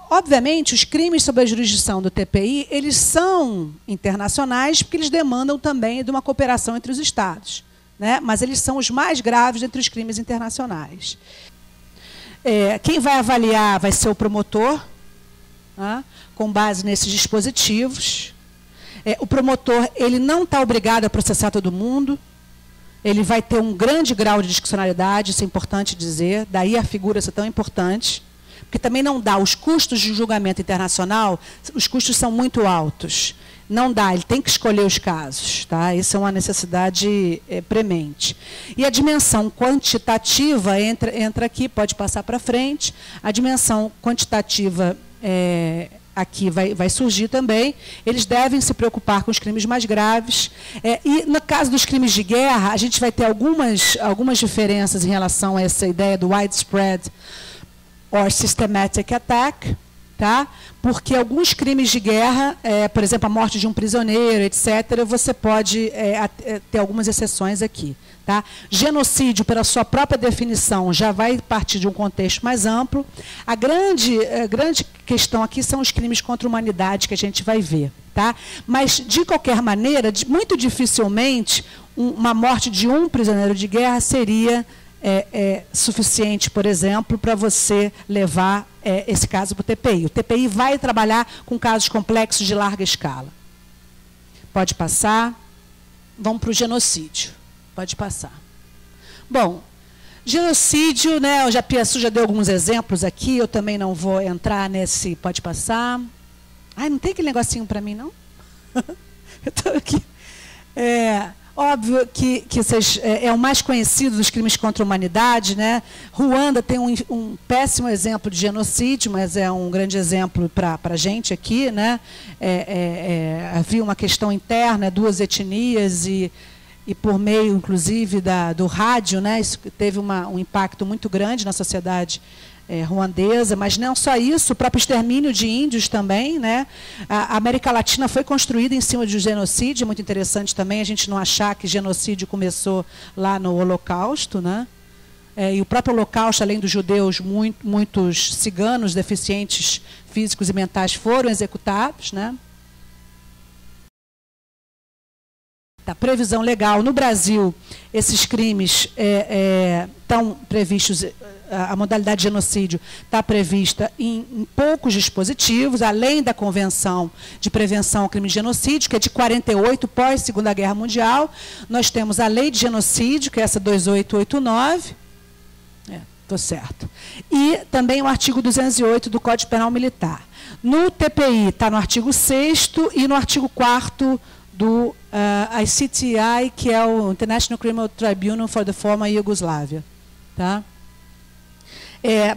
Obviamente, os crimes sob a jurisdição do TPI, eles são internacionais, porque eles demandam também de uma cooperação entre os Estados, né? Mas eles são os mais graves entre os crimes internacionais. Quem vai avaliar vai ser o promotor, né, com base nesses dispositivos. O promotor ele não está obrigado a processar todo mundo, ele vai ter um grande grau de discricionariedade, isso é importante dizer, daí a figura ser tão importante, porque também não dá os custos de julgamento internacional, os custos são muito altos. Não dá, ele tem que escolher os casos, tá? Isso é uma necessidade premente. E a dimensão quantitativa entra aqui, pode passar para frente. A dimensão quantitativa aqui vai surgir também. Eles devem se preocupar com os crimes mais graves. E no caso dos crimes de guerra, a gente vai ter algumas diferenças em relação a essa ideia do widespread or systematic attack. Tá? Porque alguns crimes de guerra, por exemplo, a morte de um prisioneiro, etc., você pode ter algumas exceções aqui. Tá? Genocídio, pela sua própria definição, já vai partir de um contexto mais amplo. A grande questão aqui são os crimes contra a humanidade que a gente vai ver. Tá? Mas, de qualquer maneira, muito dificilmente, uma morte de um prisioneiro de guerra seria suficiente, por exemplo, para você levar esse caso para o TPI. O TPI vai trabalhar com casos complexos de larga escala. Pode passar. Vamos para o genocídio. Pode passar. Bom, genocídio, né, a Piaçu já deu alguns exemplos aqui, eu também não vou entrar nesse... Pode passar. Ai, não tem aquele negocinho para mim, não? Eu estou aqui. Óbvio que é o mais conhecido dos crimes contra a humanidade, né? Ruanda tem um péssimo exemplo de genocídio, mas é um grande exemplo para a gente aqui, né? Havia uma questão interna, duas etnias e por meio, inclusive, do rádio, né? Isso teve um impacto muito grande na sociedade ruandesa, mas não só isso, o próprio extermínio de índios também, né? A América Latina foi construída em cima de genocídio, é muito interessante também a gente não achar que genocídio começou lá no Holocausto, né? E o próprio Holocausto, além dos judeus, muitos ciganos deficientes físicos e mentais foram executados, né? Tá, previsão legal. No Brasil, esses crimes estão previstos, a modalidade de genocídio está prevista em poucos dispositivos, além da Convenção de Prevenção ao Crime de Genocídio, que é de 48, pós-Segunda Guerra Mundial. Nós temos a Lei de Genocídio, que é essa 2889. Estou certo. E também o artigo 208 do Código Penal Militar. No TPI está no artigo 6º e no artigo 4º do ICTI, que é o International Criminal Tribunal for the Former Yugoslavia. Tá?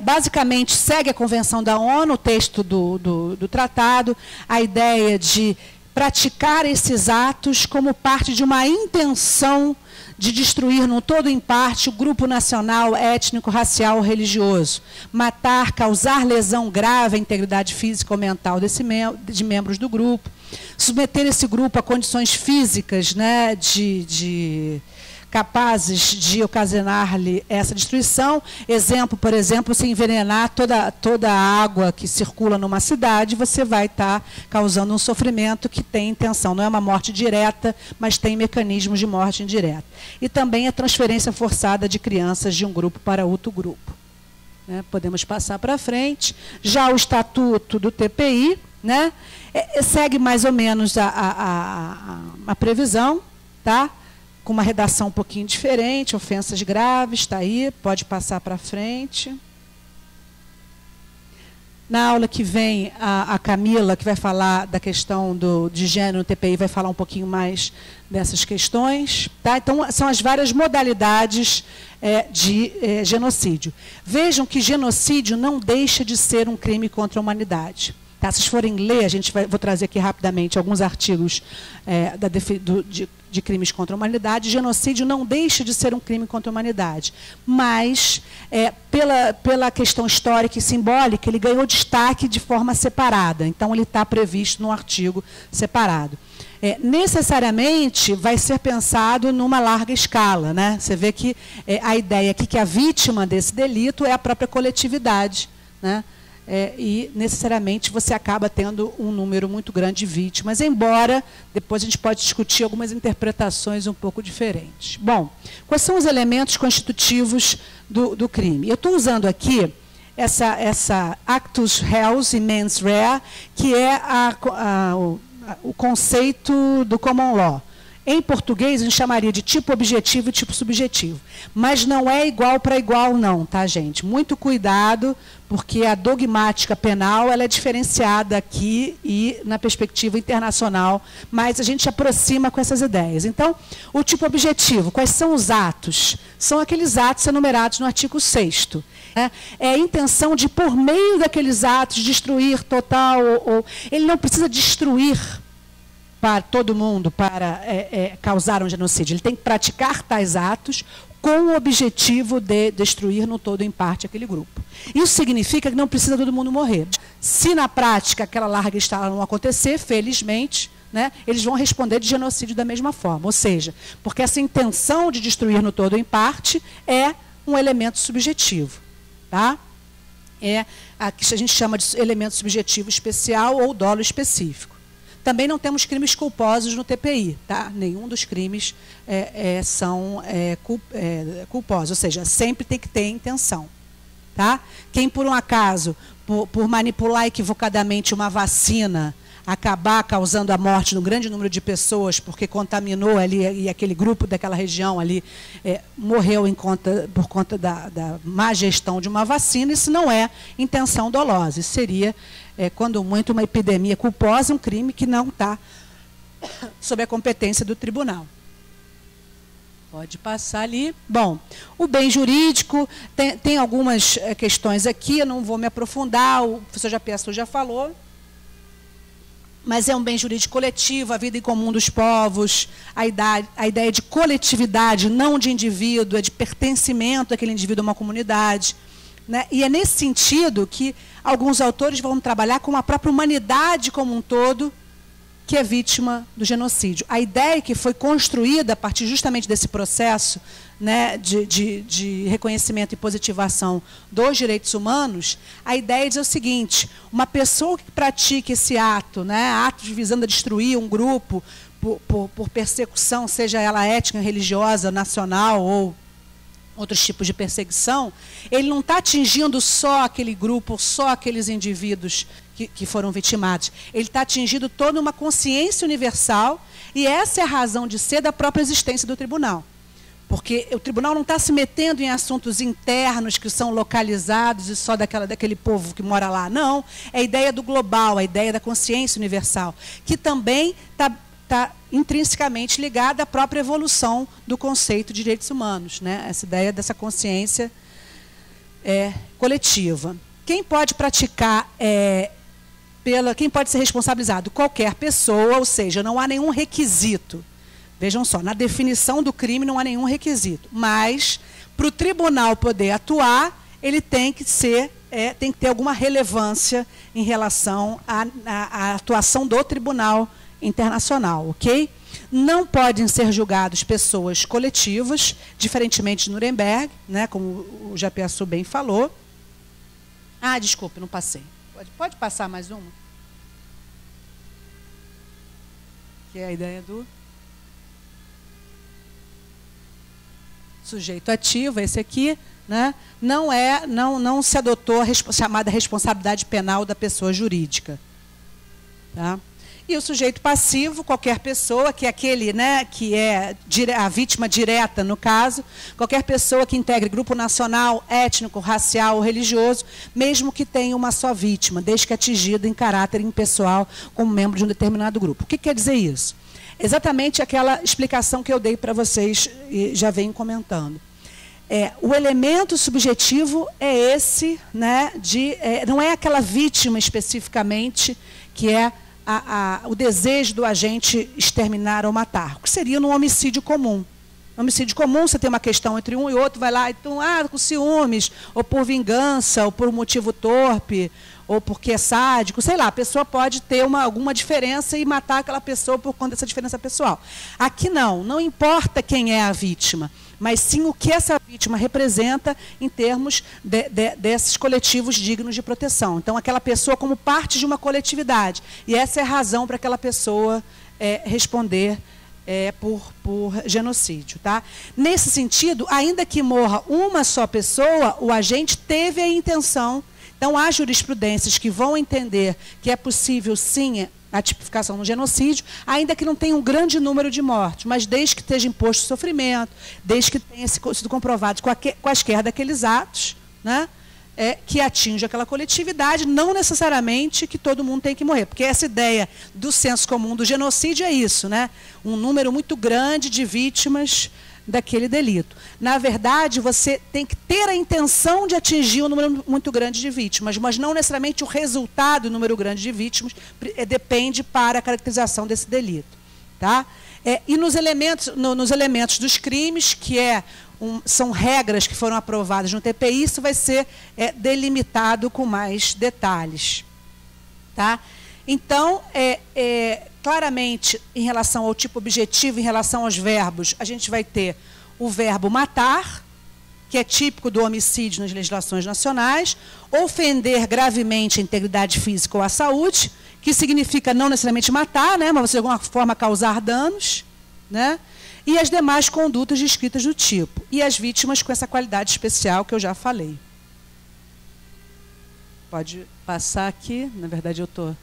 Basicamente, segue a Convenção da ONU, o texto do tratado, a ideia de praticar esses atos como parte de uma intenção de destruir, no todo ou em parte, o grupo nacional, étnico, racial ou religioso. Matar, causar lesão grave à integridade física ou mental de membros do grupo. Submeter esse grupo a condições físicas, né, capazes de ocasionar-lhe essa destruição. Exemplo, por exemplo, se envenenar toda a água que circula numa cidade, você vai estar causando um sofrimento que tem intenção. Não é uma morte direta, mas tem mecanismos de morte indireta. E também a transferência forçada de crianças de um grupo para outro grupo. Né? Podemos passar para frente. Já o estatuto do TPI, né, segue mais ou menos a previsão, tá? Com uma redação um pouquinho diferente, ofensas graves, está aí, pode passar para frente. Na aula que vem, a Camila, que vai falar da questão de gênero no TPI, vai falar um pouquinho mais dessas questões. Tá? Então, são as várias modalidades de genocídio. Vejam que genocídio não deixa de ser um crime contra a humanidade. Tá? Se vocês forem ler, vou trazer aqui rapidamente alguns artigos de crimes contra a humanidade. Genocídio não deixa de ser um crime contra a humanidade, mas, pela questão histórica e simbólica, ele ganhou destaque de forma separada. Então, ele está previsto num artigo separado. Necessariamente vai ser pensado numa larga escala. Né? Você vê que a ideia aqui que a vítima desse delito é a própria coletividade, né? E, necessariamente, você acaba tendo um número muito grande de vítimas, embora depois a gente pode discutir algumas interpretações um pouco diferentes. Bom, quais são os elementos constitutivos do crime? Eu estou usando aqui essa actus reus e mens rea, que é o conceito do common law. Em português, a gente chamaria de tipo objetivo e tipo subjetivo. Mas não é igual para igual, não, tá, gente? Muito cuidado, porque a dogmática penal ela é diferenciada aqui e na perspectiva internacional, mas a gente aproxima com essas ideias. Então, o tipo objetivo, quais são os atos? São aqueles atos enumerados no artigo 6º. É a intenção de, por meio daqueles atos, destruir total, ou ele não precisa destruir para todo mundo, para causar um genocídio. Ele tem que praticar tais atos com o objetivo de destruir no todo ou em parte aquele grupo. Isso significa que não precisa todo mundo morrer. Se na prática aquela larga escala não acontecer, felizmente, né, eles vão responder de genocídio da mesma forma. Ou seja, porque essa intenção de destruir no todo ou em parte é um elemento subjetivo. Tá? A gente chama de elemento subjetivo especial ou dolo específico. Também não temos crimes culposos no TPI, tá? Nenhum dos crimes são culposos, ou seja, sempre tem que ter intenção. Tá? Quem, por um acaso, por manipular equivocadamente uma vacina, acabar causando a morte de um grande número de pessoas, porque contaminou ali, e aquele grupo daquela região ali morreu por conta da má gestão de uma vacina, isso não é intenção dolosa, isso seria, quando muito, uma epidemia culposa, um crime que não está sob a competência do tribunal. Pode passar ali. Bom, o bem jurídico, tem algumas questões aqui, eu não vou me aprofundar, o professor Japiaçu já falou, mas é um bem jurídico coletivo, a vida em comum dos povos, a ideia de coletividade, não de indivíduo, é de pertencimento daquele indivíduo a uma comunidade. Né? E é nesse sentido que alguns autores vão trabalhar com a própria humanidade como um todo, que é vítima do genocídio. A ideia que foi construída a partir justamente desse processo, né, de reconhecimento e positivação dos direitos humanos, a ideia é dizer o seguinte: uma pessoa que pratique esse ato, né, ato visando a destruir um grupo por persecução, seja ela étnica, religiosa, nacional ou outros tipos de perseguição, ele não está atingindo só aquele grupo, só aqueles indivíduos que foram vitimados. Ele está atingindo toda uma consciência universal, e essa é a razão de ser da própria existência do tribunal. porque o tribunal não está se metendo em assuntos internos que são localizados e só daquele povo que mora lá. Não, é a ideia do global, a ideia da consciência universal, que também está intrinsecamente ligada à própria evolução do conceito de direitos humanos, né? Essa ideia dessa consciência coletiva. Quem pode praticar, quem pode ser responsabilizado? Qualquer pessoa, ou seja, não há nenhum requisito. Vejam só, na definição do crime não há nenhum requisito, mas para o tribunal poder atuar, ele tem que ter alguma relevância em relação à atuação do tribunal internacional, ok? Não podem ser julgados pessoas coletivas, diferentemente de Nuremberg, né, como o Japiaçu bem falou. Ah, desculpe, não passei. Pode passar mais uma? Que é a ideia do sujeito ativo, esse aqui, né? Não se adotou a chamada responsabilidade penal da pessoa jurídica. Tá? E o sujeito passivo, qualquer pessoa, que é aquele, né, que é a vítima direta, no caso, qualquer pessoa que integre grupo nacional, étnico, racial ou religioso, mesmo que tenha uma só vítima, desde que atingida em caráter impessoal como membro de um determinado grupo. O que quer dizer isso? Exatamente aquela explicação que eu dei para vocês e já venho comentando. O elemento subjetivo é esse, né, não é aquela vítima especificamente que é o desejo do agente exterminar ou matar, que seria num homicídio comum. No homicídio comum, você tem uma questão entre um e outro, vai lá, então, com ciúmes, ou por vingança, ou por motivo torpe, ou porque é sádico, sei lá, a pessoa pode ter alguma diferença e matar aquela pessoa por conta dessa diferença pessoal. Aqui não importa quem é a vítima, mas sim o que essa vítima representa em termos desses coletivos dignos de proteção. Então, aquela pessoa como parte de uma coletividade. E essa é a razão para aquela pessoa responder por genocídio. Tá? Nesse sentido, ainda que morra uma só pessoa, o agente teve a intenção. Então, há jurisprudências que vão entender que é possível, sim, a tipificação no genocídio, ainda que não tenha um grande número de mortes, mas desde que esteja imposto sofrimento, desde que tenha sido comprovado quaisquer daqueles atos, né, que atinge aquela coletividade, não necessariamente que todo mundo tem que morrer, porque essa ideia do senso comum do genocídio é isso, né, um número muito grande de vítimas daquele delito. Na verdade, você tem que ter a intenção de atingir um número muito grande de vítimas, mas não necessariamente o resultado do número grande de vítimas depende para a caracterização desse delito. Tá? E nos elementos dos crimes, que são regras que foram aprovadas no TPI, isso vai ser delimitado com mais detalhes. Tá? Então, claramente, em relação ao tipo objetivo, em relação aos verbos, a gente vai ter o verbo matar, que é típico do homicídio nas legislações nacionais, ofender gravemente a integridade física ou a saúde, que significa não necessariamente matar, né, mas de alguma forma causar danos, né, e as demais condutas descritas do tipo. E as vítimas com essa qualidade especial que eu já falei. Pode passar aqui, na verdade eu estou...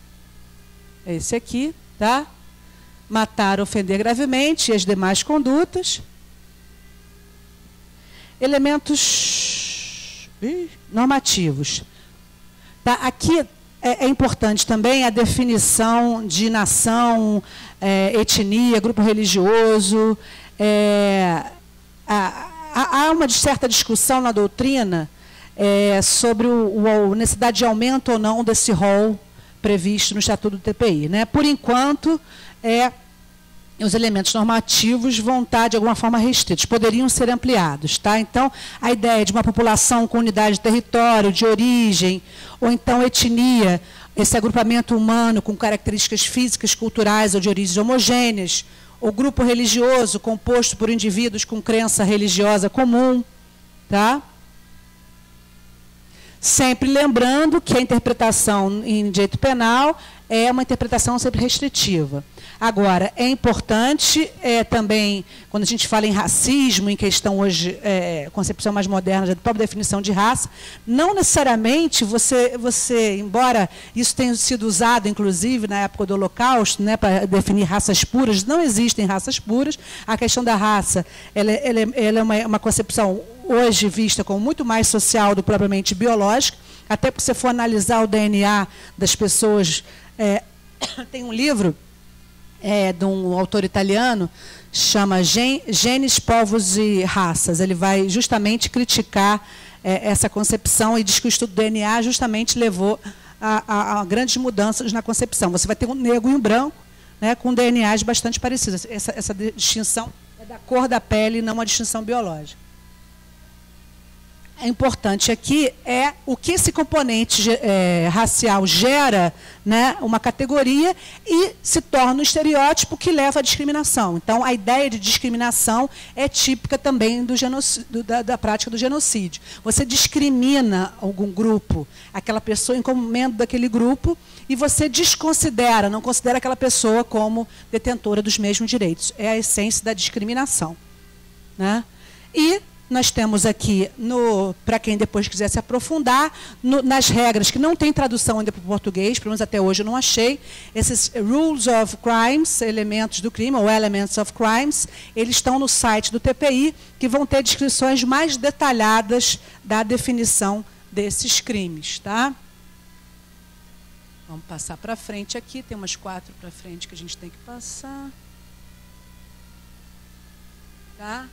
É esse aqui, tá? Matar, ofender gravemente e as demais condutas. Elementos normativos. Tá? Aqui é importante também a definição de nação, etnia, grupo religioso. Há uma certa discussão na doutrina sobre a necessidade de aumento ou não desse rol previsto no Estatuto do TPI. Né? Por enquanto, os elementos normativos vão estar, de alguma forma, restritos, poderiam ser ampliados. Tá? Então, a ideia de uma população com unidade de território, de origem, ou então etnia, esse agrupamento humano com características físicas, culturais ou de origens homogêneas, ou grupo religioso composto por indivíduos com crença religiosa comum. Tá? Sempre lembrando que a interpretação em direito penal é uma interpretação sempre restritiva. Agora, é importante também, quando a gente fala em racismo, em questão hoje, concepção mais moderna da própria definição de raça, não necessariamente você, embora isso tenha sido usado, inclusive, na época do Holocausto, né, para definir raças puras, não existem raças puras. A questão da raça ela é uma concepção hoje vista como muito mais social do que propriamente biológica, até porque se você for analisar o DNA das pessoas, tem um livro de um autor italiano, chama Genes, Povos e Raças. Ele vai justamente criticar essa concepção e diz que o estudo do DNA justamente levou a grandes mudanças na concepção. Você vai ter um negro e um branco, né, com DNAs bastante parecidos. Essa distinção é da cor da pele, não uma distinção biológica. É importante aqui o que esse componente racial gera, né, uma categoria e se torna um estereótipo que leva à discriminação. Então, a ideia de discriminação é típica também da prática do genocídio. Você discrimina algum grupo, aquela pessoa como membro daquele grupo, e você desconsidera, não considera aquela pessoa como detentora dos mesmos direitos. É a essência da discriminação, né? E nós temos aqui, para quem depois quiser se aprofundar, nas regras que não tem tradução ainda para o português, pelo menos até hoje eu não achei, esses Rules of Crimes, elementos do crime, ou Elements of Crimes, eles estão no site do TPI, que vão ter descrições mais detalhadas da definição desses crimes. Tá? Vamos passar para frente aqui, tem umas 4 para frente que a gente tem que passar. Tá?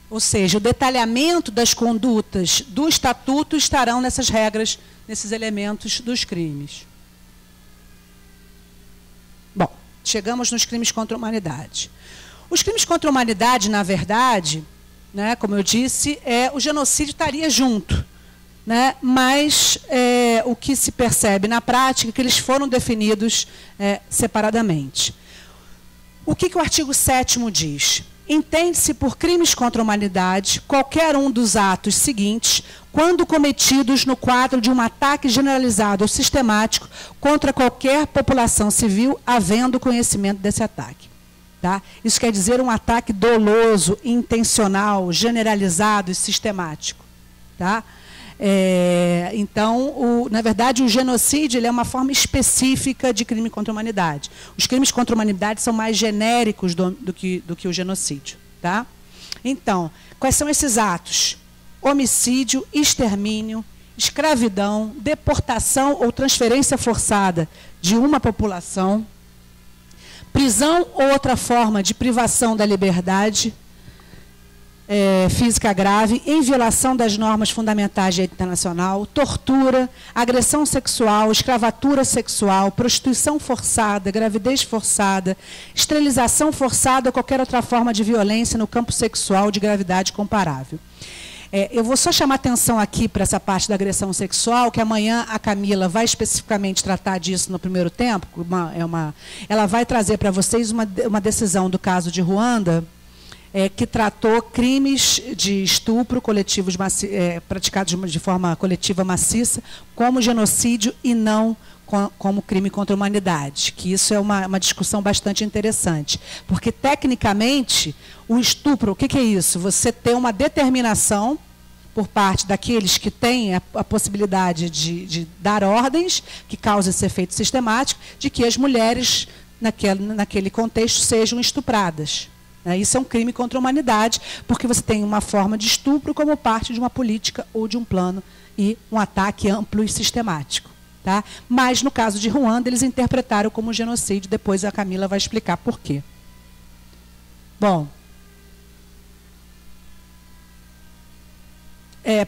Ou seja, o detalhamento das condutas do Estatuto estarão nessas regras, nesses elementos dos crimes. Bom, chegamos nos crimes contra a humanidade. Os crimes contra a humanidade, na verdade, né, como eu disse, o genocídio estaria junto. Né, mas o que se percebe na prática é que eles foram definidos separadamente. O que o artigo 7º diz? Entende-se por crimes contra a humanidade qualquer um dos atos seguintes, quando cometidos no quadro de um ataque generalizado ou sistemático contra qualquer população civil, havendo conhecimento desse ataque. Tá? Isso quer dizer um ataque doloso, intencional, generalizado e sistemático. Tá? Então, na verdade, o genocídio ele é uma forma específica de crime contra a humanidade. Os crimes contra a humanidade são mais genéricos do que o genocídio. Tá? Então, quais são esses atos? Homicídio, extermínio, escravidão, deportação ou transferência forçada de uma população, prisão ou outra forma de privação da liberdade física grave, em violação das normas fundamentais de direito internacional, tortura, agressão sexual, escravatura sexual, prostituição forçada, gravidez forçada, esterilização forçada ou qualquer outra forma de violência no campo sexual de gravidade comparável. Eu vou só chamar atenção aqui para essa parte da agressão sexual, que amanhã a Camila vai especificamente tratar disso no primeiro tempo. Ela vai trazer para vocês uma decisão do caso de Ruanda, que tratou crimes de estupro coletivos praticados de forma coletiva maciça como genocídio e não como crime contra a humanidade. Que isso é uma discussão bastante interessante. Porque, tecnicamente, o estupro, o que é isso? Você tem uma determinação por parte daqueles que têm a possibilidade de dar ordens, que causam esse efeito sistemático, de que as mulheres, naquele contexto, sejam estupradas. Isso é um crime contra a humanidade, porque você tem uma forma de estupro como parte de uma política ou de um plano e um ataque amplo e sistemático. Tá? Mas, no caso de Ruanda, eles interpretaram como genocídio, depois a Camila vai explicar por quê. Bom,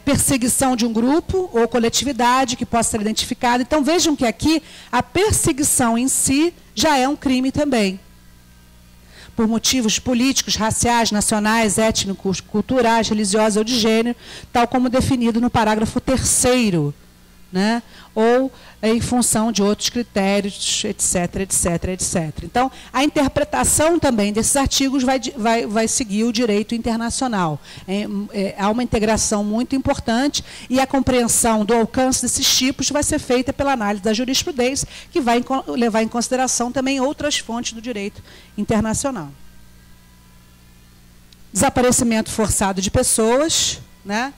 perseguição de um grupo ou coletividade que possa ser identificada. Então, vejam que aqui a perseguição em si já é um crime também. Por motivos políticos, raciais, nacionais, étnicos, culturais, religiosos ou de gênero, tal como definido no parágrafo 3º né? Ou em função de outros critérios, etc, etc, etc. Então, a interpretação também desses artigos vai seguir o direito internacional. Há uma integração muito importante e a compreensão do alcance desses tipos vai ser feita pela análise da jurisprudência, que vai levar em consideração também outras fontes do direito internacional. Desaparecimento forçado de pessoas, né?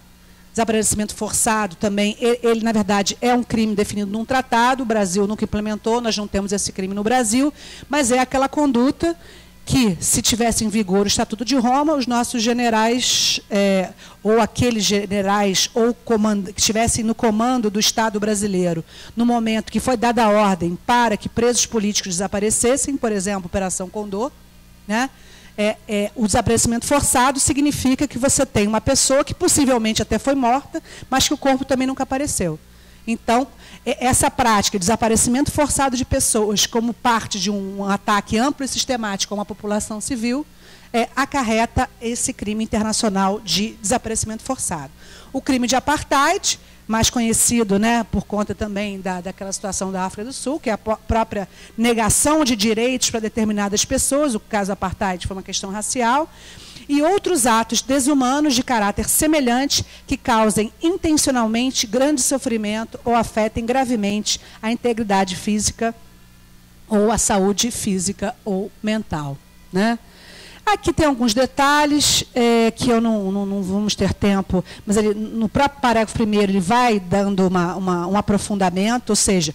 Desaparecimento forçado também, ele na verdade é um crime definido num tratado, o Brasil nunca implementou, nós não temos esse crime no Brasil, mas é aquela conduta que, se tivesse em vigor o Estatuto de Roma, os nossos generais, ou aqueles generais ou que estivessem no comando do Estado brasileiro, no momento que foi dada a ordem para que presos políticos desaparecessem, por exemplo, Operação Condor, né? O desaparecimento forçado significa que você tem uma pessoa que possivelmente até foi morta, mas que o corpo também nunca apareceu. Então, essa prática de desaparecimento forçado de pessoas como parte de um ataque amplo e sistemático a uma população civil, acarreta esse crime internacional de desaparecimento forçado. O crime de apartheid, mais conhecido, né, por conta também daquela situação da África do Sul, que é a própria negação de direitos para determinadas pessoas, o caso do apartheid foi uma questão racial, e outros atos desumanos de caráter semelhante que causem intencionalmente grande sofrimento ou afetem gravemente a integridade física ou a saúde física ou mental, né? Aqui tem alguns detalhes que eu não vamos ter tempo, mas ele, no próprio parágrafo primeiro ele vai dando um aprofundamento, ou seja,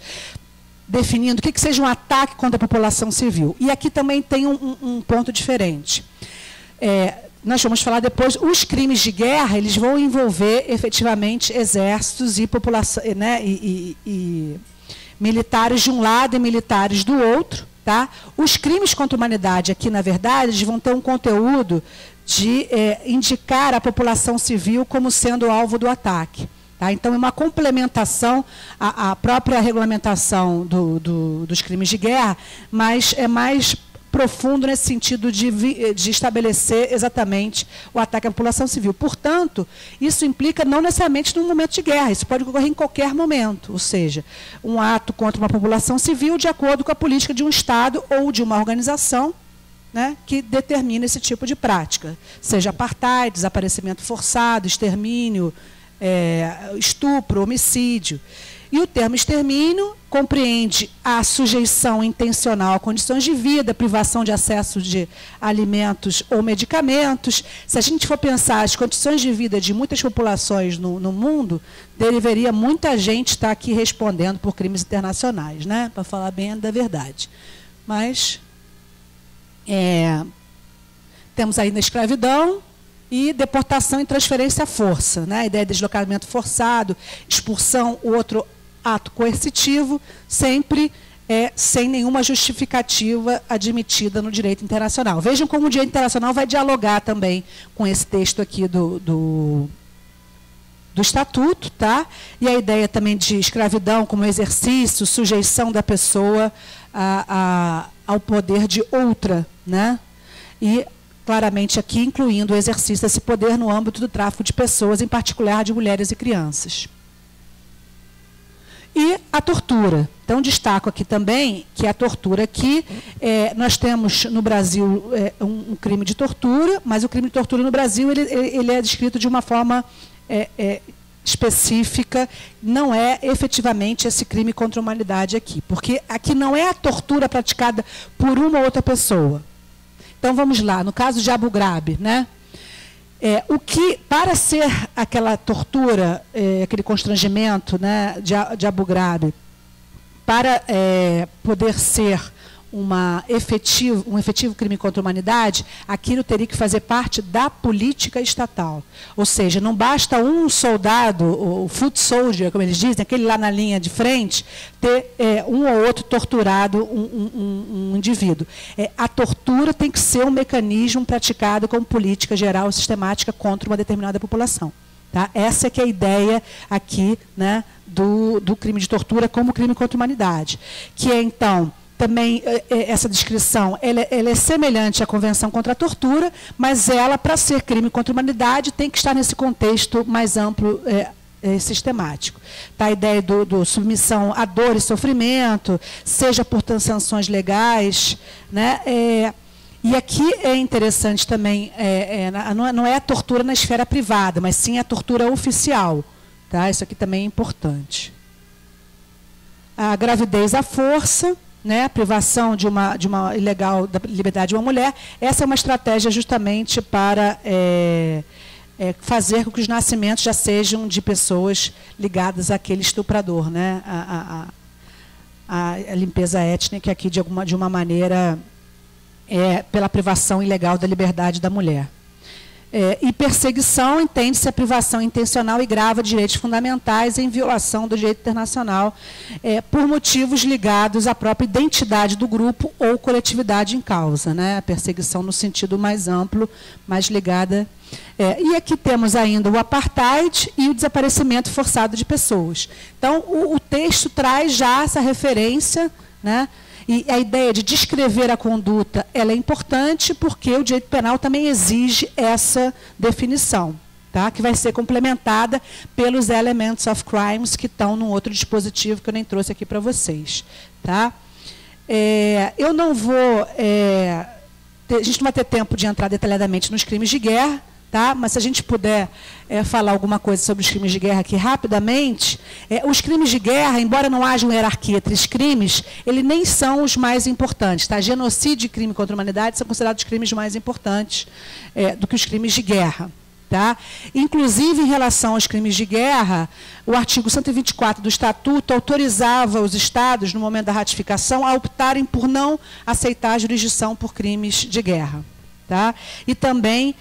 definindo o que seja um ataque contra a população civil. E aqui também tem um ponto diferente. Nós vamos falar depois, os crimes de guerra, eles vão envolver efetivamente exércitos e população, né, e militares de um lado e militares do outro. Tá? Os crimes contra a humanidade aqui, na verdade, eles vão ter um conteúdo de indicar a população civil como sendo o alvo do ataque. Tá? Então, é uma complementação à própria regulamentação dos crimes de guerra, mas é mais profundo nesse sentido de estabelecer exatamente o ataque à população civil. Portanto, isso implica não necessariamente num momento de guerra, isso pode ocorrer em qualquer momento, ou seja, um ato contra uma população civil de acordo com a política de um Estado ou de uma organização, né, que determina esse tipo de prática, seja apartheid, desaparecimento forçado, extermínio, estupro, homicídio. E o termo extermínio compreende a sujeição intencional a condições de vida, privação de acesso de alimentos ou medicamentos. Se a gente for pensar as condições de vida de muitas populações no mundo, deveria muita gente estar aqui respondendo por crimes internacionais, né? Para falar bem da verdade. Mas temos ainda a escravidão e deportação e transferência à força, né? A ideia de deslocamento forçado, expulsão, o outro ato coercitivo, sempre sem nenhuma justificativa admitida no direito internacional. Vejam como o direito internacional vai dialogar também com esse texto aqui do Estatuto, tá? E a ideia também de escravidão como exercício, sujeição da pessoa ao poder de outra, né? E claramente aqui incluindo o exercício desse poder no âmbito do tráfico de pessoas, em particular de mulheres e crianças. E a tortura. Então, destaco aqui também que a tortura aqui, nós temos no Brasil um crime de tortura, mas o crime de tortura no Brasil ele é descrito de uma forma específica, não é efetivamente esse crime contra a humanidade aqui, porque aqui não é a tortura praticada por uma ou outra pessoa. Então, vamos lá, no caso de Abu Ghraib, né? O que, para ser aquela tortura, aquele constrangimento, né, de Abu Ghraib, para poder ser um efetivo crime contra a humanidade, aquilo teria que fazer parte da política estatal. Ou seja, não basta um soldado, o foot soldier, como eles dizem, aquele lá na linha de frente, ter um ou outro torturado um indivíduo. A tortura tem que ser um mecanismo praticado como política geral e sistemática contra uma determinada população. Tá? Essa é que é a ideia aqui, né, do crime de tortura como crime contra a humanidade. Que é, então, também essa descrição ela é semelhante à Convenção contra a Tortura, mas ela, para ser crime contra a humanidade, tem que estar nesse contexto mais amplo sistemático. Tá, a ideia do submissão à dor e sofrimento, seja por sanções legais, né? E aqui é interessante também, não é a tortura na esfera privada, mas sim a tortura oficial. Tá? Isso aqui também é importante. A gravidez à força, né? A privação de uma ilegal da liberdade de uma mulher, essa é uma estratégia justamente para fazer com que os nascimentos já sejam de pessoas ligadas àquele estuprador, né? A limpeza étnica aqui, de uma maneira, pela privação ilegal da liberdade da mulher. E perseguição entende-se a privação intencional e grave de direitos fundamentais em violação do direito internacional por motivos ligados à própria identidade do grupo ou coletividade em causa, né? A perseguição no sentido mais amplo, mais ligada. E aqui temos ainda o apartheid e o desaparecimento forçado de pessoas. Então, o texto traz já essa referência, né? E a ideia de descrever a conduta, ela é importante porque o direito penal também exige essa definição, tá? Que vai ser complementada pelos Elements of Crimes que estão num outro dispositivo que eu nem trouxe aqui para vocês. Tá? Eu não vou... a gente não vai ter tempo de entrar detalhadamente nos crimes de guerra, tá? Mas se a gente puder falar alguma coisa sobre os crimes de guerra aqui rapidamente, os crimes de guerra, embora não haja uma hierarquia entre os crimes, eles nem são os mais importantes. Tá? Genocídio e crime contra a humanidade são considerados os crimes mais importantes do que os crimes de guerra. Tá? Inclusive, em relação aos crimes de guerra, o artigo 124 do Estatuto autorizava os Estados, no momento da ratificação, a optarem por não aceitar a jurisdição por crimes de guerra. Tá? E também...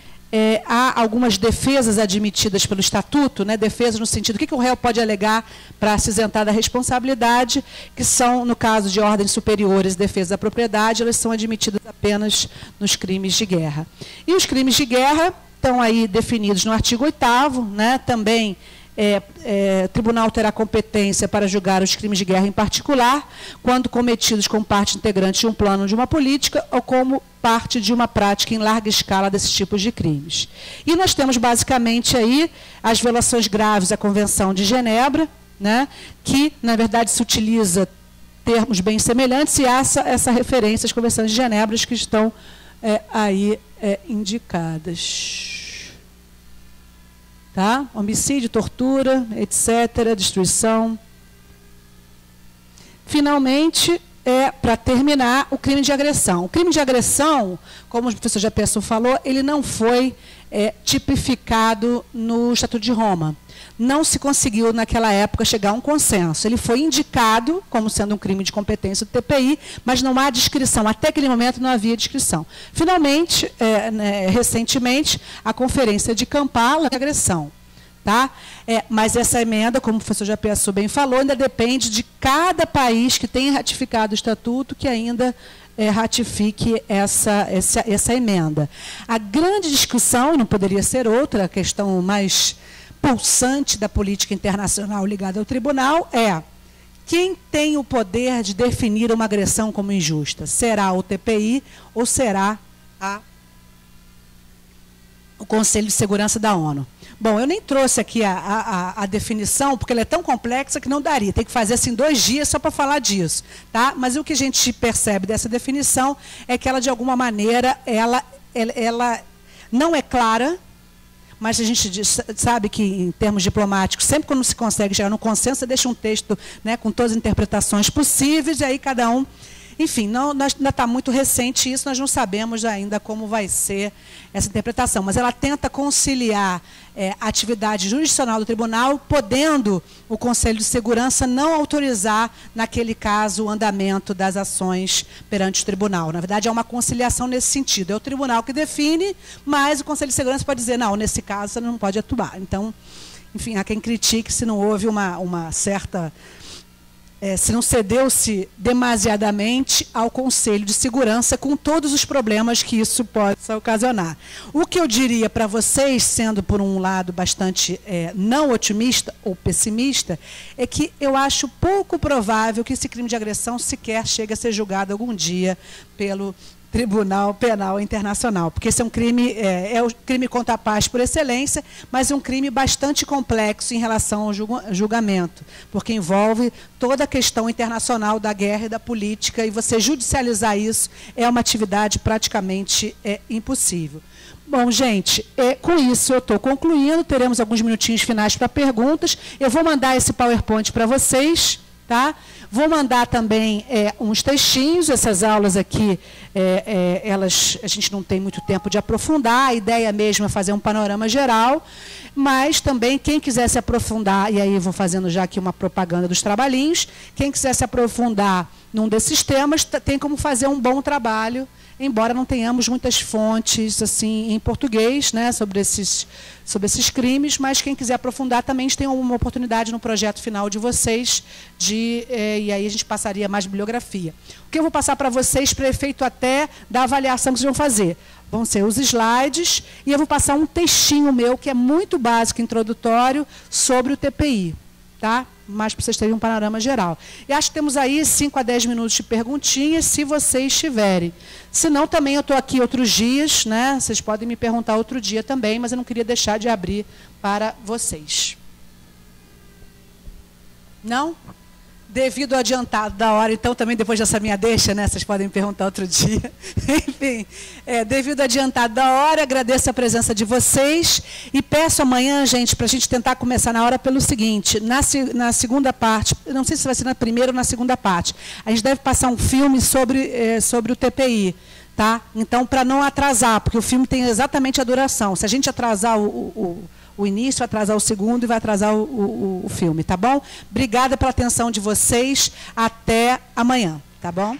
há algumas defesas admitidas pelo Estatuto, né, defesas no sentido do que o réu pode alegar para se isentar da responsabilidade, que são, no caso de ordens superiores e defesa da propriedade, elas são admitidas apenas nos crimes de guerra. E os crimes de guerra estão aí definidos no artigo 8º, né, também... o tribunal terá competência para julgar os crimes de guerra em particular, quando cometidos como parte integrante de um plano de uma política ou como parte de uma prática em larga escala desses tipos de crimes. E nós temos basicamente aí as violações graves à Convenção de Genebra, né, que na verdade se utiliza termos bem semelhantes, e essa referência às Convenções de Genebra que estão aí indicadas. Tá? Homicídio, tortura, etc., destruição. Finalmente, para terminar, o crime de agressão. O crime de agressão, como o professor Japesson falou, ele não foi tipificado no Estatuto de Roma. Não se conseguiu, naquela época, chegar a um consenso. Ele foi indicado como sendo um crime de competência do TPI, mas não há descrição. Até aquele momento não havia descrição. Finalmente, recentemente, a Conferência de Kampala, agressão. Tá? Mas essa emenda, como o professor Japesson bem falou, ainda depende de cada país que tenha ratificado o Estatuto que ainda ratifique essa emenda. A grande discussão, não poderia ser outra, a questão mais pulsante da política internacional ligada ao tribunal quem tem o poder de definir uma agressão como injusta? Será o TPI ou será o Conselho de Segurança da ONU? Bom, eu nem trouxe aqui a definição, porque ela é tão complexa que não daria. Tem que fazer assim 2 dias só para falar disso. Tá? Mas o que a gente percebe dessa definição é que ela, de alguma maneira, ela não é clara, mas a gente sabe que, em termos diplomáticos, sempre quando se consegue chegar num consenso, você deixa um texto, né, com todas as interpretações possíveis, e aí cada um... Enfim, ainda está muito recente isso, nós não sabemos ainda como vai ser essa interpretação, mas ela tenta conciliar a atividade jurisdicional do tribunal, podendo o Conselho de Segurança não autorizar, naquele caso, o andamento das ações perante o tribunal. Na verdade, é uma conciliação nesse sentido. É o tribunal que define, mas o Conselho de Segurança pode dizer, não, nesse caso você não pode atuar. Então, enfim, há quem critique se não houve uma certa... se não cedeu-se demasiadamente ao Conselho de Segurança, com todos os problemas que isso possa ocasionar. O que eu diria para vocês, sendo por um lado bastante não otimista ou pessimista, é que eu acho pouco provável que esse crime de agressão sequer chegue a ser julgado algum dia pelo Tribunal Penal Internacional, porque esse é um crime, é o crime contra a paz por excelência, mas é um crime bastante complexo em relação ao julgamento, porque envolve toda a questão internacional da guerra e da política, e você judicializar isso é uma atividade praticamente impossível. Bom, gente, com isso eu estou concluindo, teremos alguns minutinhos finais para perguntas, eu vou mandar esse PowerPoint para vocês, tá? Vou mandar também uns textinhos, essas aulas aqui, a gente não tem muito tempo de aprofundar, a ideia mesmo é fazer um panorama geral, mas também quem quiser se aprofundar, e aí vou fazendo já aqui uma propaganda dos trabalhinhos, quem quiser se aprofundar num desses temas, tem como fazer um bom trabalho, embora não tenhamos muitas fontes assim em português, né, sobre esses crimes, mas quem quiser aprofundar também tem uma oportunidade no projeto final de vocês, e aí a gente passaria mais bibliografia. O que eu vou passar para vocês, para efeito até da avaliação que vocês vão fazer? Vão ser os slides, e eu vou passar um textinho meu, que é muito básico, introdutório, sobre o TPI. Tá? Mas para vocês terem um panorama geral. E acho que temos aí 5 a 10 minutos de perguntinhas, se vocês tiverem. Se não, também eu estou aqui outros dias, né? Vocês podem me perguntar outro dia também, mas eu não queria deixar de abrir para vocês. Não? Devido ao adiantado da hora, então, também depois dessa minha deixa, né? Vocês podem me perguntar outro dia. Enfim, devido ao adiantado da hora, agradeço a presença de vocês e peço amanhã, gente, para a gente tentar começar na hora pelo seguinte, na segunda parte, não sei se vai ser na primeira ou na segunda parte, a gente deve passar um filme sobre o TPI. Tá? Então, para não atrasar, porque o filme tem exatamente a duração. Se a gente atrasar o início, atrasar o segundo e vai atrasar o filme, tá bom? Obrigada pela atenção de vocês. Até amanhã, tá bom?